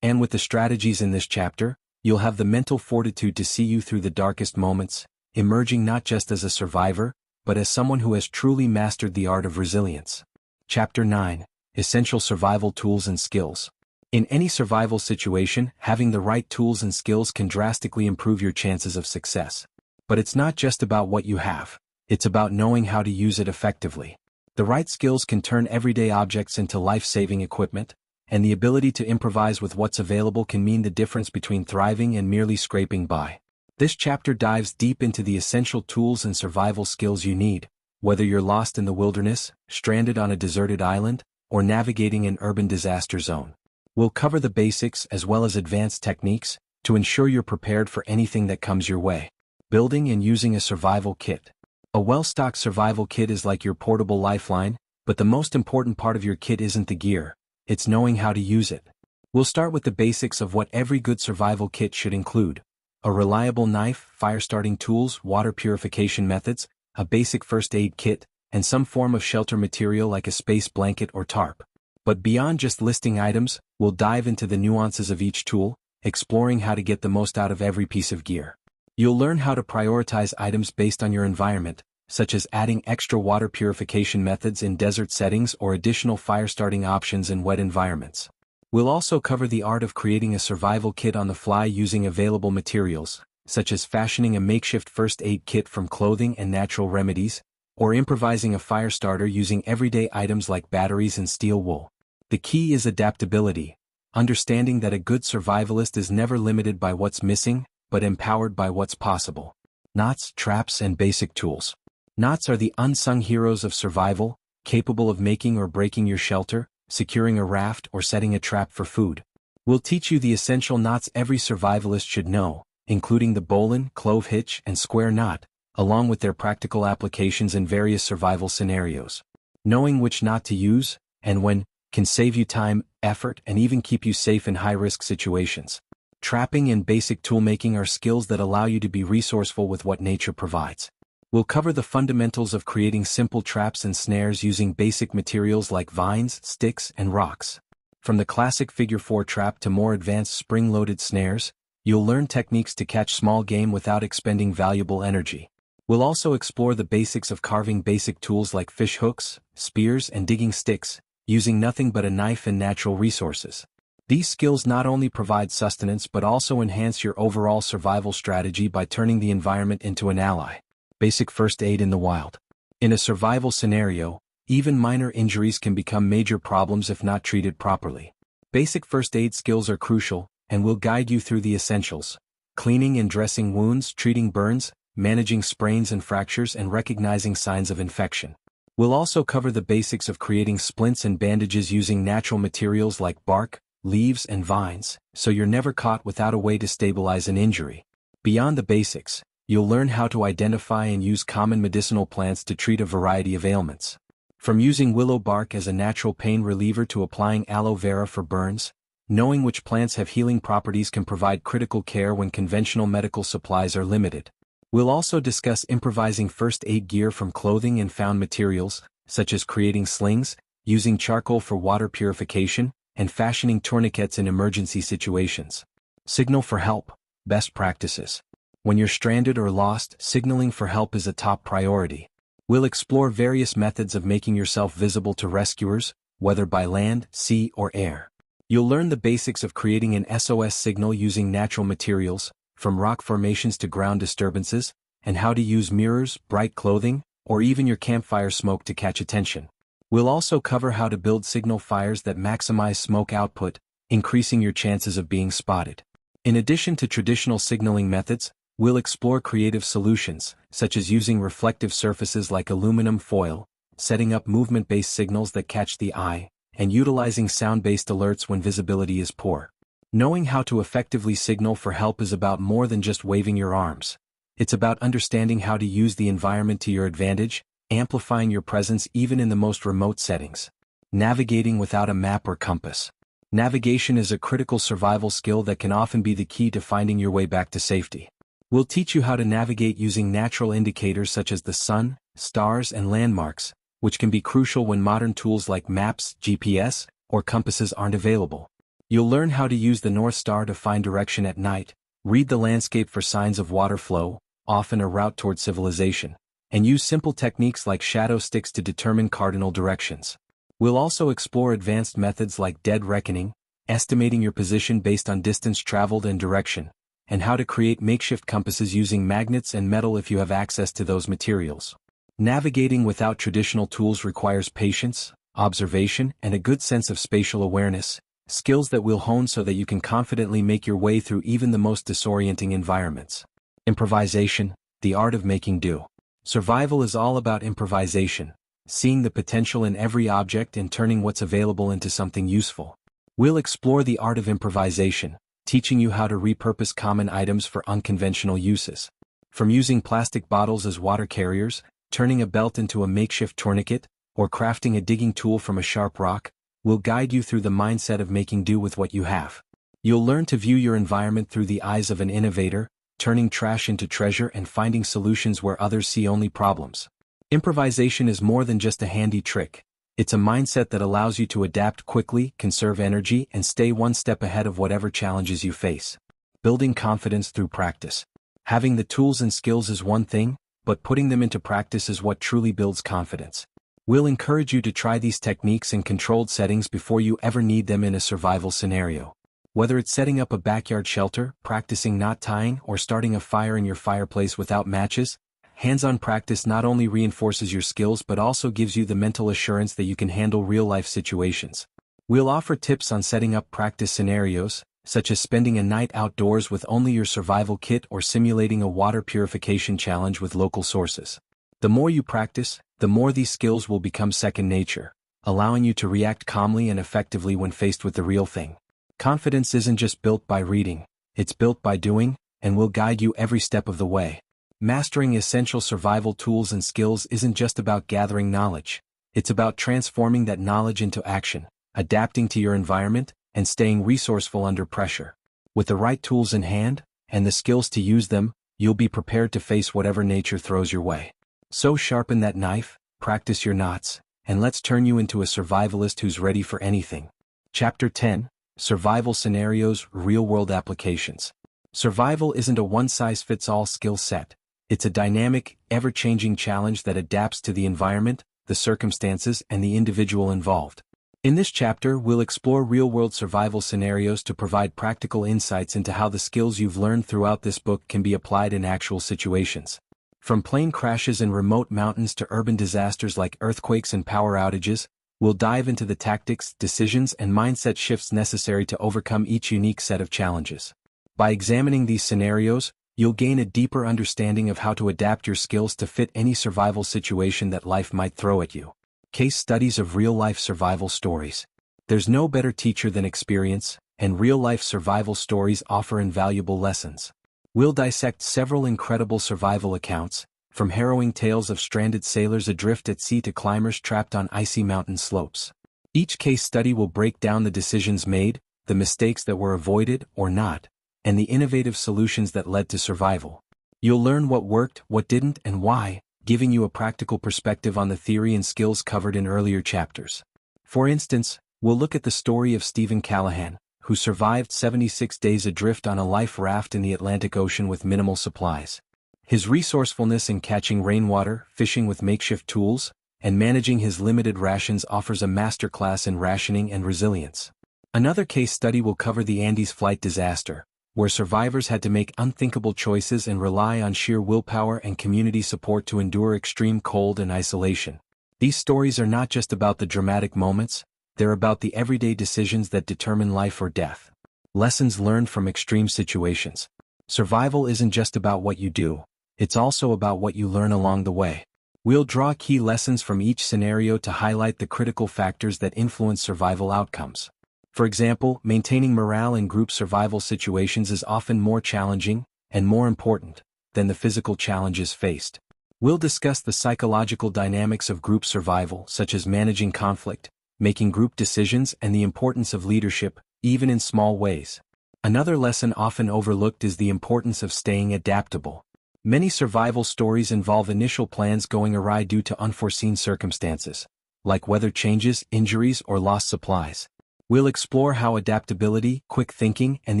And with the strategies in this chapter, you'll have the mental fortitude to see you through the darkest moments, emerging not just as a survivor, but as someone who has truly mastered the art of resilience. Chapter 9. Essential Survival Tools and Skills. In any survival situation, having the right tools and skills can drastically improve your chances of success. But it's not just about what you have, it's about knowing how to use it effectively. The right skills can turn everyday objects into life-saving equipment, and the ability to improvise with what's available can mean the difference between thriving and merely scraping by. This chapter dives deep into the essential tools and survival skills you need, whether you're lost in the wilderness, stranded on a deserted island, or navigating an urban disaster zone. We'll cover the basics as well as advanced techniques to ensure you're prepared for anything that comes your way. Building and using a survival kit. A well-stocked survival kit is like your portable lifeline, but the most important part of your kit isn't the gear, it's knowing how to use it. We'll start with the basics of what every good survival kit should include: a reliable knife, fire-starting tools, water purification methods, a basic first aid kit, and some form of shelter material like a space blanket or tarp. But beyond just listing items, we'll dive into the nuances of each tool, exploring how to get the most out of every piece of gear. You'll learn how to prioritize items based on your environment, such as adding extra water purification methods in desert settings or additional fire-starting options in wet environments. We'll also cover the art of creating a survival kit on the fly using available materials, such as fashioning a makeshift first aid kit from clothing and natural remedies, or improvising a fire starter using everyday items like batteries and steel wool. The key is adaptability. understanding that a good survivalist is never limited by what's missing, but empowered by what's possible. Knots, traps, and basic tools. Knots are the unsung heroes of survival, capable of making or breaking your shelter, securing a raft, or setting a trap for food. We'll teach you the essential knots every survivalist should know, including the bowline, clove hitch, and square knot, along with their practical applications in various survival scenarios. Knowing which knot to use, and when, can save you time, effort, and even keep you safe in high-risk situations. Trapping and basic toolmaking are skills that allow you to be resourceful with what nature provides. We'll cover the fundamentals of creating simple traps and snares using basic materials like vines, sticks, and rocks. From the classic figure 4 trap to more advanced spring-loaded snares, you'll learn techniques to catch small game without expending valuable energy. We'll also explore the basics of carving basic tools like fish hooks, spears, and digging sticks, using nothing but a knife and natural resources. These skills not only provide sustenance but also enhance your overall survival strategy by turning the environment into an ally. Basic first aid in the wild. In a survival scenario, even minor injuries can become major problems if not treated properly. Basic first aid skills are crucial, and we'll guide you through the essentials: cleaning and dressing wounds, treating burns, managing sprains and fractures, and recognizing signs of infection. We'll also cover the basics of creating splints and bandages using natural materials like bark, leaves, and vines, so you're never caught without a way to stabilize an injury. Beyond the basics, you'll learn how to identify and use common medicinal plants to treat a variety of ailments. From using willow bark as a natural pain reliever to applying aloe vera for burns, knowing which plants have healing properties can provide critical care when conventional medical supplies are limited. We'll also discuss improvising first aid gear from clothing and found materials, such as creating slings, using charcoal for water purification, and fashioning tourniquets in emergency situations. Signal for help. Best practices. When you're stranded or lost, signaling for help is a top priority. We'll explore various methods of making yourself visible to rescuers, whether by land, sea, or air. You'll learn the basics of creating an SOS signal using natural materials, from rock formations to ground disturbances, and how to use mirrors, bright clothing, or even your campfire smoke to catch attention. We'll also cover how to build signal fires that maximize smoke output, increasing your chances of being spotted. In addition to traditional signaling methods, we'll explore creative solutions, such as using reflective surfaces like aluminum foil, setting up movement-based signals that catch the eye, and utilizing sound-based alerts when visibility is poor. Knowing how to effectively signal for help is about more than just waving your arms. It's about understanding how to use the environment to your advantage, amplifying your presence even in the most remote settings. Navigating without a map or compass. Navigation is a critical survival skill that can often be the key to finding your way back to safety. We'll teach you how to navigate using natural indicators such as the sun, stars, and landmarks, which can be crucial when modern tools like maps, GPS, or compasses aren't available. You'll learn how to use the North Star to find direction at night, read the landscape for signs of water flow, often a route toward civilization, and use simple techniques like shadow sticks to determine cardinal directions. We'll also explore advanced methods like dead reckoning, estimating your position based on distance traveled and direction, and how to create makeshift compasses using magnets and metal if you have access to those materials. Navigating without traditional tools requires patience, observation, and a good sense of spatial awareness, skills that we'll hone so that you can confidently make your way through even the most disorienting environments. Improvisation, the art of making do. Survival is all about improvisation, seeing the potential in every object and turning what's available into something useful. We'll explore the art of improvisation, teaching you how to repurpose common items for unconventional uses. From using plastic bottles as water carriers, turning a belt into a makeshift tourniquet, or crafting a digging tool from a sharp rock, we'll guide you through the mindset of making do with what you have. You'll learn to view your environment through the eyes of an innovator, turning trash into treasure and finding solutions where others see only problems. Improvisation is more than just a handy trick. It's a mindset that allows you to adapt quickly, conserve energy, and stay one step ahead of whatever challenges you face. Building confidence through practice. Having the tools and skills is one thing, but putting them into practice is what truly builds confidence. We'll encourage you to try these techniques in controlled settings before you ever need them in a survival scenario. Whether it's setting up a backyard shelter, practicing knot tying, or starting a fire in your fireplace without matches, hands-on practice not only reinforces your skills but also gives you the mental assurance that you can handle real-life situations. We'll offer tips on setting up practice scenarios, such as spending a night outdoors with only your survival kit or simulating a water purification challenge with local sources. The more you practice, the more these skills will become second nature, allowing you to react calmly and effectively when faced with the real thing. Confidence isn't just built by reading, it's built by doing, and will guide you every step of the way. Mastering essential survival tools and skills isn't just about gathering knowledge, it's about transforming that knowledge into action, adapting to your environment, and staying resourceful under pressure. With the right tools in hand, and the skills to use them, you'll be prepared to face whatever nature throws your way. So sharpen that knife, practice your knots, and let's turn you into a survivalist who's ready for anything. Chapter 10: Survival Scenarios, Real-World Applications. Survival isn't a one-size-fits-all skill set. It's a dynamic, ever-changing challenge that adapts to the environment, the circumstances, and the individual involved. In this chapter, we'll explore real-world survival scenarios to provide practical insights into how the skills you've learned throughout this book can be applied in actual situations. From plane crashes in remote mountains to urban disasters like earthquakes and power outages, we'll dive into the tactics, decisions, and mindset shifts necessary to overcome each unique set of challenges. By examining these scenarios, you'll gain a deeper understanding of how to adapt your skills to fit any survival situation that life might throw at you. Case studies of real-life survival stories. There's no better teacher than experience, and real-life survival stories offer invaluable lessons. We'll dissect several incredible survival accounts, from harrowing tales of stranded sailors adrift at sea to climbers trapped on icy mountain slopes. Each case study will break down the decisions made, the mistakes that were avoided or not, and the innovative solutions that led to survival. You'll learn what worked, what didn't, and why, giving you a practical perspective on the theory and skills covered in earlier chapters. For instance, we'll look at the story of Stephen Callahan, who survived 76 days adrift on a life raft in the Atlantic Ocean with minimal supplies. His resourcefulness in catching rainwater, fishing with makeshift tools, and managing his limited rations offers a masterclass in rationing and resilience. Another case study will cover the Andes flight disaster, where survivors had to make unthinkable choices and rely on sheer willpower and community support to endure extreme cold and isolation. These stories are not just about the dramatic moments, they're about the everyday decisions that determine life or death. Lessons learned from extreme situations. Survival isn't just about what you do, it's also about what you learn along the way. We'll draw key lessons from each scenario to highlight the critical factors that influence survival outcomes. For example, maintaining morale in group survival situations is often more challenging, and more important, than the physical challenges faced. We'll discuss the psychological dynamics of group survival, such as managing conflict, making group decisions, and the importance of leadership, even in small ways. Another lesson often overlooked is the importance of staying adaptable. Many survival stories involve initial plans going awry due to unforeseen circumstances, like weather changes, injuries, or lost supplies. We'll explore how adaptability, quick thinking, and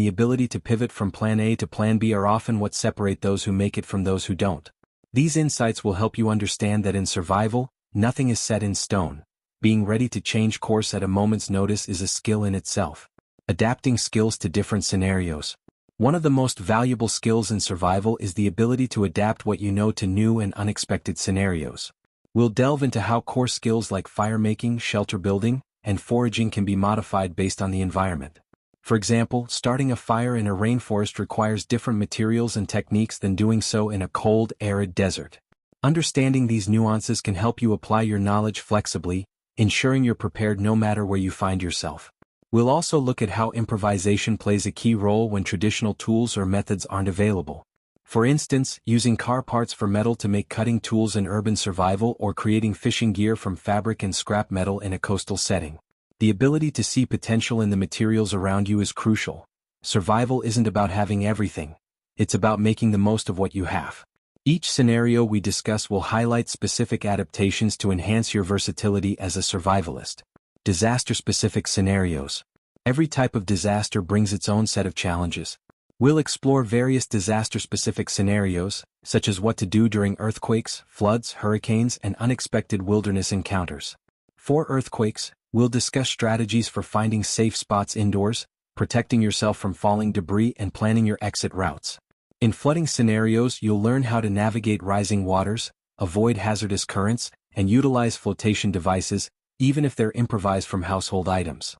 the ability to pivot from Plan A to Plan B are often what separate those who make it from those who don't. These insights will help you understand that in survival, nothing is set in stone. Being ready to change course at a moment's notice is a skill in itself. Adapting skills to different scenarios. One of the most valuable skills in survival is the ability to adapt what you know to new and unexpected scenarios. We'll delve into how core skills like fire making, shelter building, and foraging can be modified based on the environment. For example, starting a fire in a rainforest requires different materials and techniques than doing so in a cold, arid desert. Understanding these nuances can help you apply your knowledge flexibly, ensuring you're prepared no matter where you find yourself. We'll also look at how improvisation plays a key role when traditional tools or methods aren't available. For instance, using car parts for metal to make cutting tools in urban survival or creating fishing gear from fabric and scrap metal in a coastal setting. The ability to see potential in the materials around you is crucial. Survival isn't about having everything. It's about making the most of what you have. Each scenario we discuss will highlight specific adaptations to enhance your versatility as a survivalist. Disaster-specific scenarios. Every type of disaster brings its own set of challenges. We'll explore various disaster-specific scenarios, such as what to do during earthquakes, floods, hurricanes, and unexpected wilderness encounters. For earthquakes, we'll discuss strategies for finding safe spots indoors, protecting yourself from falling debris, and planning your exit routes. In flooding scenarios, you'll learn how to navigate rising waters, avoid hazardous currents, and utilize flotation devices, even if they're improvised from household items.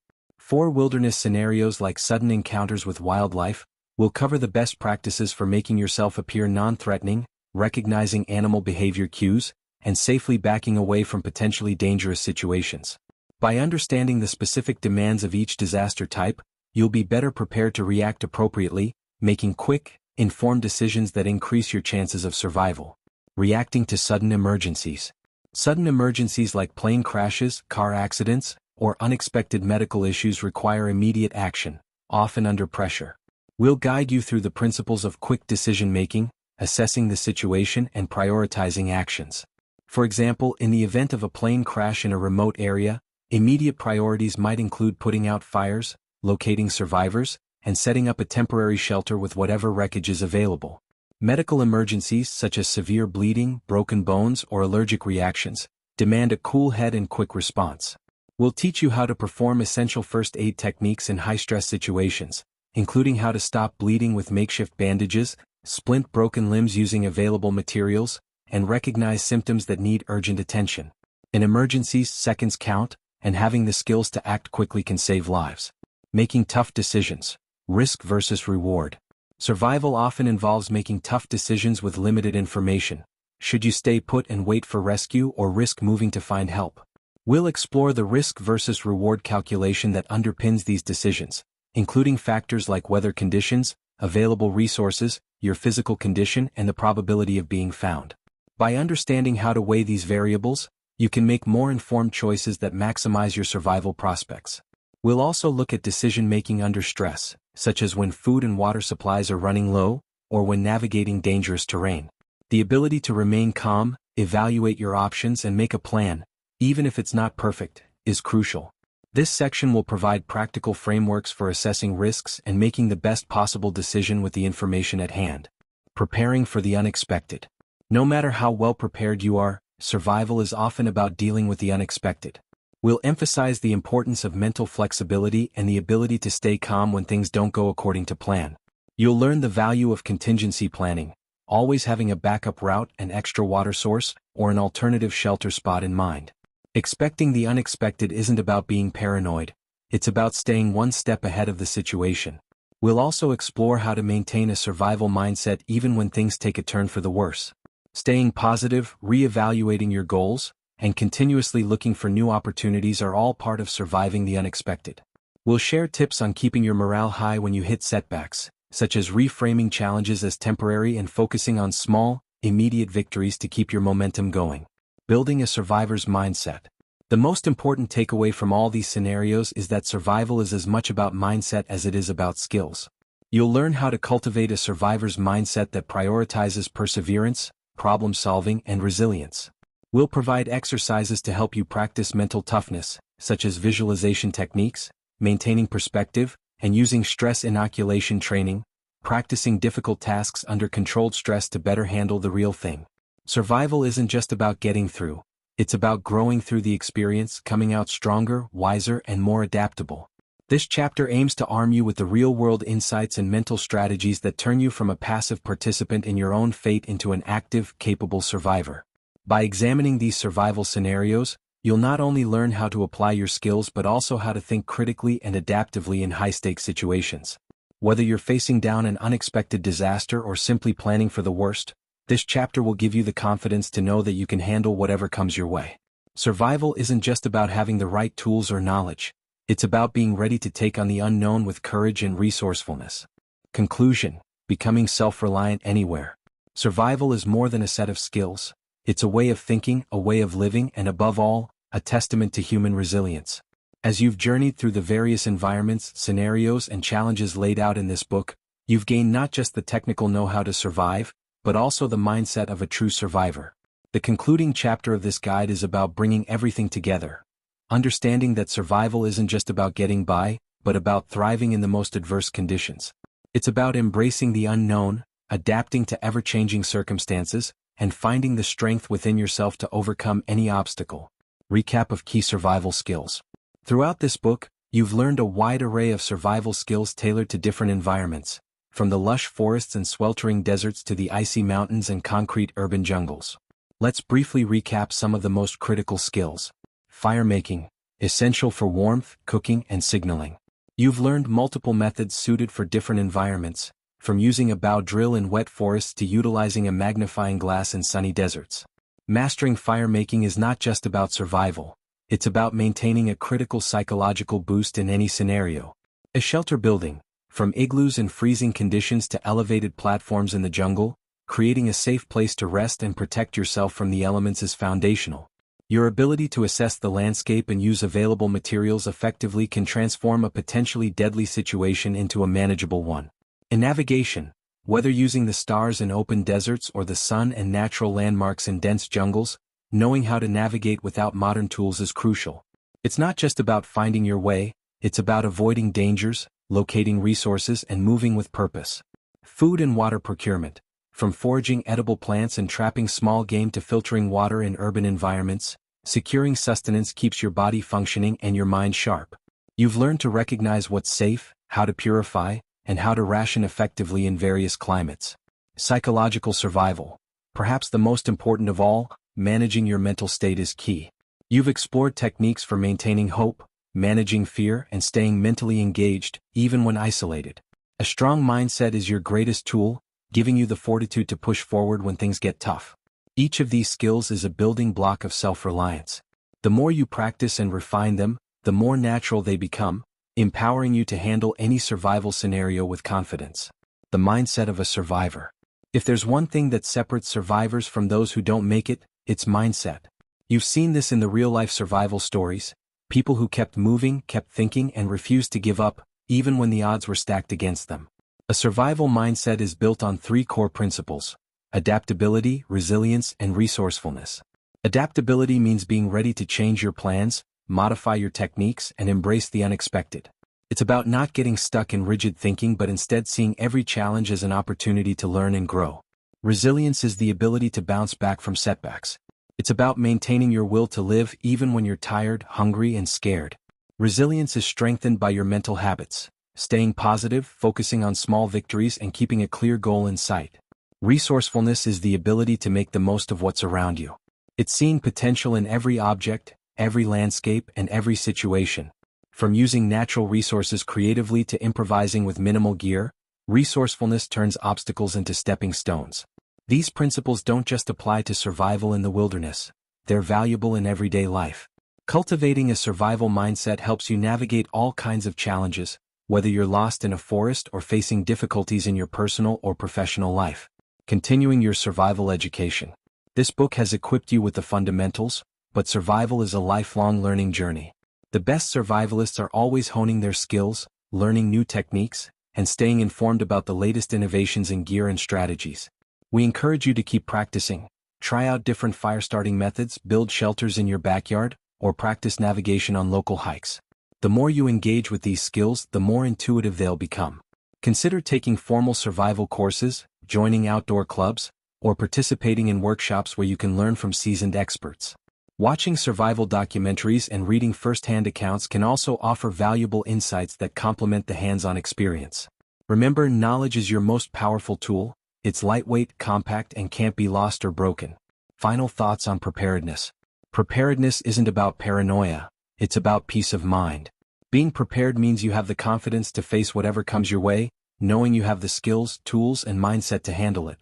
For wilderness scenarios like sudden encounters with wildlife, we'll cover the best practices for making yourself appear non-threatening, recognizing animal behavior cues, and safely backing away from potentially dangerous situations. By understanding the specific demands of each disaster type, you'll be better prepared to react appropriately, making quick, informed decisions that increase your chances of survival. Reacting to sudden emergencies. Sudden emergencies like plane crashes, car accidents, or unexpected medical issues require immediate action, often under pressure. We'll guide you through the principles of quick decision-making, assessing the situation and prioritizing actions. For example, in the event of a plane crash in a remote area, immediate priorities might include putting out fires, locating survivors, and setting up a temporary shelter with whatever wreckage is available. Medical emergencies such as severe bleeding, broken bones, or allergic reactions demand a cool head and quick response. We'll teach you how to perform essential first aid techniques in high-stress situations, including how to stop bleeding with makeshift bandages, splint broken limbs using available materials, and recognize symptoms that need urgent attention. In emergencies, seconds count, and having the skills to act quickly can save lives. Making tough decisions. Risk versus reward. Survival often involves making tough decisions with limited information. Should you stay put and wait for rescue or risk moving to find help? We'll explore the risk versus reward calculation that underpins these decisions, including factors like weather conditions, available resources, your physical condition, and the probability of being found. By understanding how to weigh these variables, you can make more informed choices that maximize your survival prospects. We'll also look at decision-making under stress, such as when food and water supplies are running low, or when navigating dangerous terrain. The ability to remain calm, evaluate your options, and make a plan, even if it's not perfect, is crucial. This section will provide practical frameworks for assessing risks and making the best possible decision with the information at hand. Preparing for the unexpected. No matter how well prepared you are, survival is often about dealing with the unexpected. We'll emphasize the importance of mental flexibility and the ability to stay calm when things don't go according to plan. You'll learn the value of contingency planning, always having a backup route, an extra water source, or an alternative shelter spot in mind. Expecting the unexpected isn't about being paranoid, it's about staying one step ahead of the situation. We'll also explore how to maintain a survival mindset even when things take a turn for the worse. Staying positive, re-evaluating your goals, and continuously looking for new opportunities are all part of surviving the unexpected. We'll share tips on keeping your morale high when you hit setbacks, such as reframing challenges as temporary and focusing on small, immediate victories to keep your momentum going. Building a survivor's mindset. The most important takeaway from all these scenarios is that survival is as much about mindset as it is about skills. You'll learn how to cultivate a survivor's mindset that prioritizes perseverance, problem-solving, and resilience. We'll provide exercises to help you practice mental toughness, such as visualization techniques, maintaining perspective, and using stress inoculation training, practicing difficult tasks under controlled stress to better handle the real thing. Survival isn't just about getting through, it's about growing through the experience, coming out stronger, wiser, and more adaptable. This chapter aims to arm you with the real-world insights and mental strategies that turn you from a passive participant in your own fate into an active, capable survivor. By examining these survival scenarios, you'll not only learn how to apply your skills but also how to think critically and adaptively in high-stakes situations. Whether you're facing down an unexpected disaster or simply planning for the worst, this chapter will give you the confidence to know that you can handle whatever comes your way. Survival isn't just about having the right tools or knowledge. It's about being ready to take on the unknown with courage and resourcefulness. Conclusion: becoming self-reliant anywhere. Survival is more than a set of skills. It's a way of thinking, a way of living, and above all, a testament to human resilience. As you've journeyed through the various environments, scenarios, and challenges laid out in this book, you've gained not just the technical know-how to survive, but also the mindset of a true survivor. The concluding chapter of this guide is about bringing everything together. Understanding that survival isn't just about getting by, but about thriving in the most adverse conditions. It's about embracing the unknown, adapting to ever-changing circumstances, and finding the strength within yourself to overcome any obstacle. Recap of key survival skills. Throughout this book, you've learned a wide array of survival skills tailored to different environments, from the lush forests and sweltering deserts to the icy mountains and concrete urban jungles. Let's briefly recap some of the most critical skills. Fire making. essential for warmth, cooking, and signaling. You've learned multiple methods suited for different environments, from using a bow drill in wet forests to utilizing a magnifying glass in sunny deserts. Mastering fire making is not just about survival, it's about maintaining a critical psychological boost in any scenario. A shelter building, from igloos in freezing conditions to elevated platforms in the jungle, creating a safe place to rest and protect yourself from the elements is foundational. Your ability to assess the landscape and use available materials effectively can transform a potentially deadly situation into a manageable one. In navigation, whether using the stars in open deserts or the sun and natural landmarks in dense jungles, knowing how to navigate without modern tools is crucial. It's not just about finding your way, it's about avoiding dangers, locating resources, and moving with purpose. Food and water procurement, from foraging edible plants and trapping small game to filtering water in urban environments, securing sustenance keeps your body functioning and your mind sharp. You've learned to recognize what's safe, how to purify, and how to ration effectively in various climates. Psychological survival, perhaps the most important of all, managing your mental state is key. You've explored techniques for maintaining hope, managing fear, and staying mentally engaged, even when isolated. A strong mindset is your greatest tool, giving you the fortitude to push forward when things get tough. Each of these skills is a building block of self-reliance. The more you practice and refine them, the more natural they become, empowering you to handle any survival scenario with confidence. The mindset of a survivor. If there's one thing that separates survivors from those who don't make it, it's mindset. You've seen this in the real-life survival stories, people who kept moving, kept thinking, and refused to give up, even when the odds were stacked against them. A survival mindset is built on three core principles: adaptability, resilience, and resourcefulness. Adaptability means being ready to change your plans, modify your techniques, and embrace the unexpected. It's about not getting stuck in rigid thinking but instead seeing every challenge as an opportunity to learn and grow. Resilience is the ability to bounce back from setbacks. It's about maintaining your will to live even when you're tired, hungry, and scared. Resilience is strengthened by your mental habits, staying positive, focusing on small victories, and keeping a clear goal in sight. Resourcefulness is the ability to make the most of what's around you. It's seeing potential in every object, every landscape, and every situation. From using natural resources creatively to improvising with minimal gear, resourcefulness turns obstacles into stepping stones. These principles don't just apply to survival in the wilderness, they're valuable in everyday life. Cultivating a survival mindset helps you navigate all kinds of challenges, whether you're lost in a forest or facing difficulties in your personal or professional life. Continuing your survival education. This book has equipped you with the fundamentals, but survival is a lifelong learning journey. The best survivalists are always honing their skills, learning new techniques, and staying informed about the latest innovations in gear and strategies. We encourage you to keep practicing, try out different fire-starting methods, build shelters in your backyard, or practice navigation on local hikes. The more you engage with these skills, the more intuitive they'll become. Consider taking formal survival courses, joining outdoor clubs, or participating in workshops where you can learn from seasoned experts. Watching survival documentaries and reading first-hand accounts can also offer valuable insights that complement the hands-on experience. Remember, knowledge is your most powerful tool. It's lightweight, compact, and can't be lost or broken. Final thoughts on preparedness. Preparedness isn't about paranoia, it's about peace of mind. Being prepared means you have the confidence to face whatever comes your way, knowing you have the skills, tools, and mindset to handle it.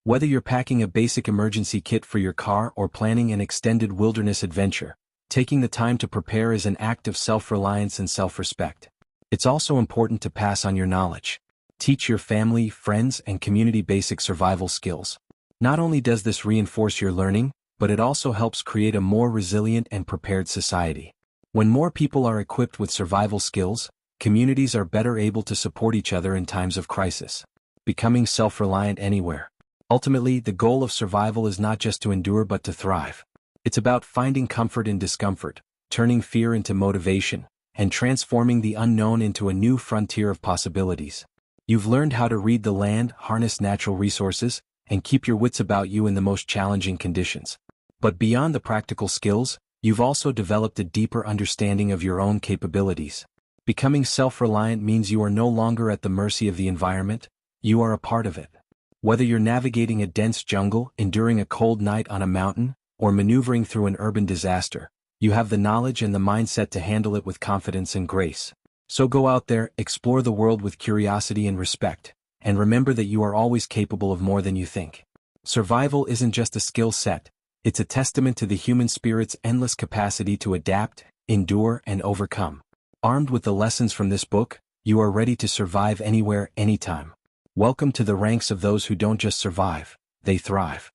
Whether you're packing a basic emergency kit for your car or planning an extended wilderness adventure, taking the time to prepare is an act of self-reliance and self-respect. It's also important to pass on your knowledge. Teach your family, friends, and community basic survival skills. Not only does this reinforce your learning, but it also helps create a more resilient and prepared society. When more people are equipped with survival skills, communities are better able to support each other in times of crisis. Becoming self-reliant anywhere. Ultimately, the goal of survival is not just to endure but to thrive. It's about finding comfort in discomfort, turning fear into motivation, and transforming the unknown into a new frontier of possibilities. You've learned how to read the land, harness natural resources, and keep your wits about you in the most challenging conditions. But beyond the practical skills, you've also developed a deeper understanding of your own capabilities. Becoming self-reliant means you are no longer at the mercy of the environment, you are a part of it. Whether you're navigating a dense jungle, enduring a cold night on a mountain, or maneuvering through an urban disaster, You have the knowledge and the mindset to handle it with confidence and grace. So go out there, explore the world with curiosity and respect, and remember that you are always capable of more than you think. Survival isn't just a skill set, it's a testament to the human spirit's endless capacity to adapt, endure, and overcome. Armed with the lessons from this book, you are ready to survive anywhere, anytime. Welcome to the ranks of those who don't just survive, they thrive.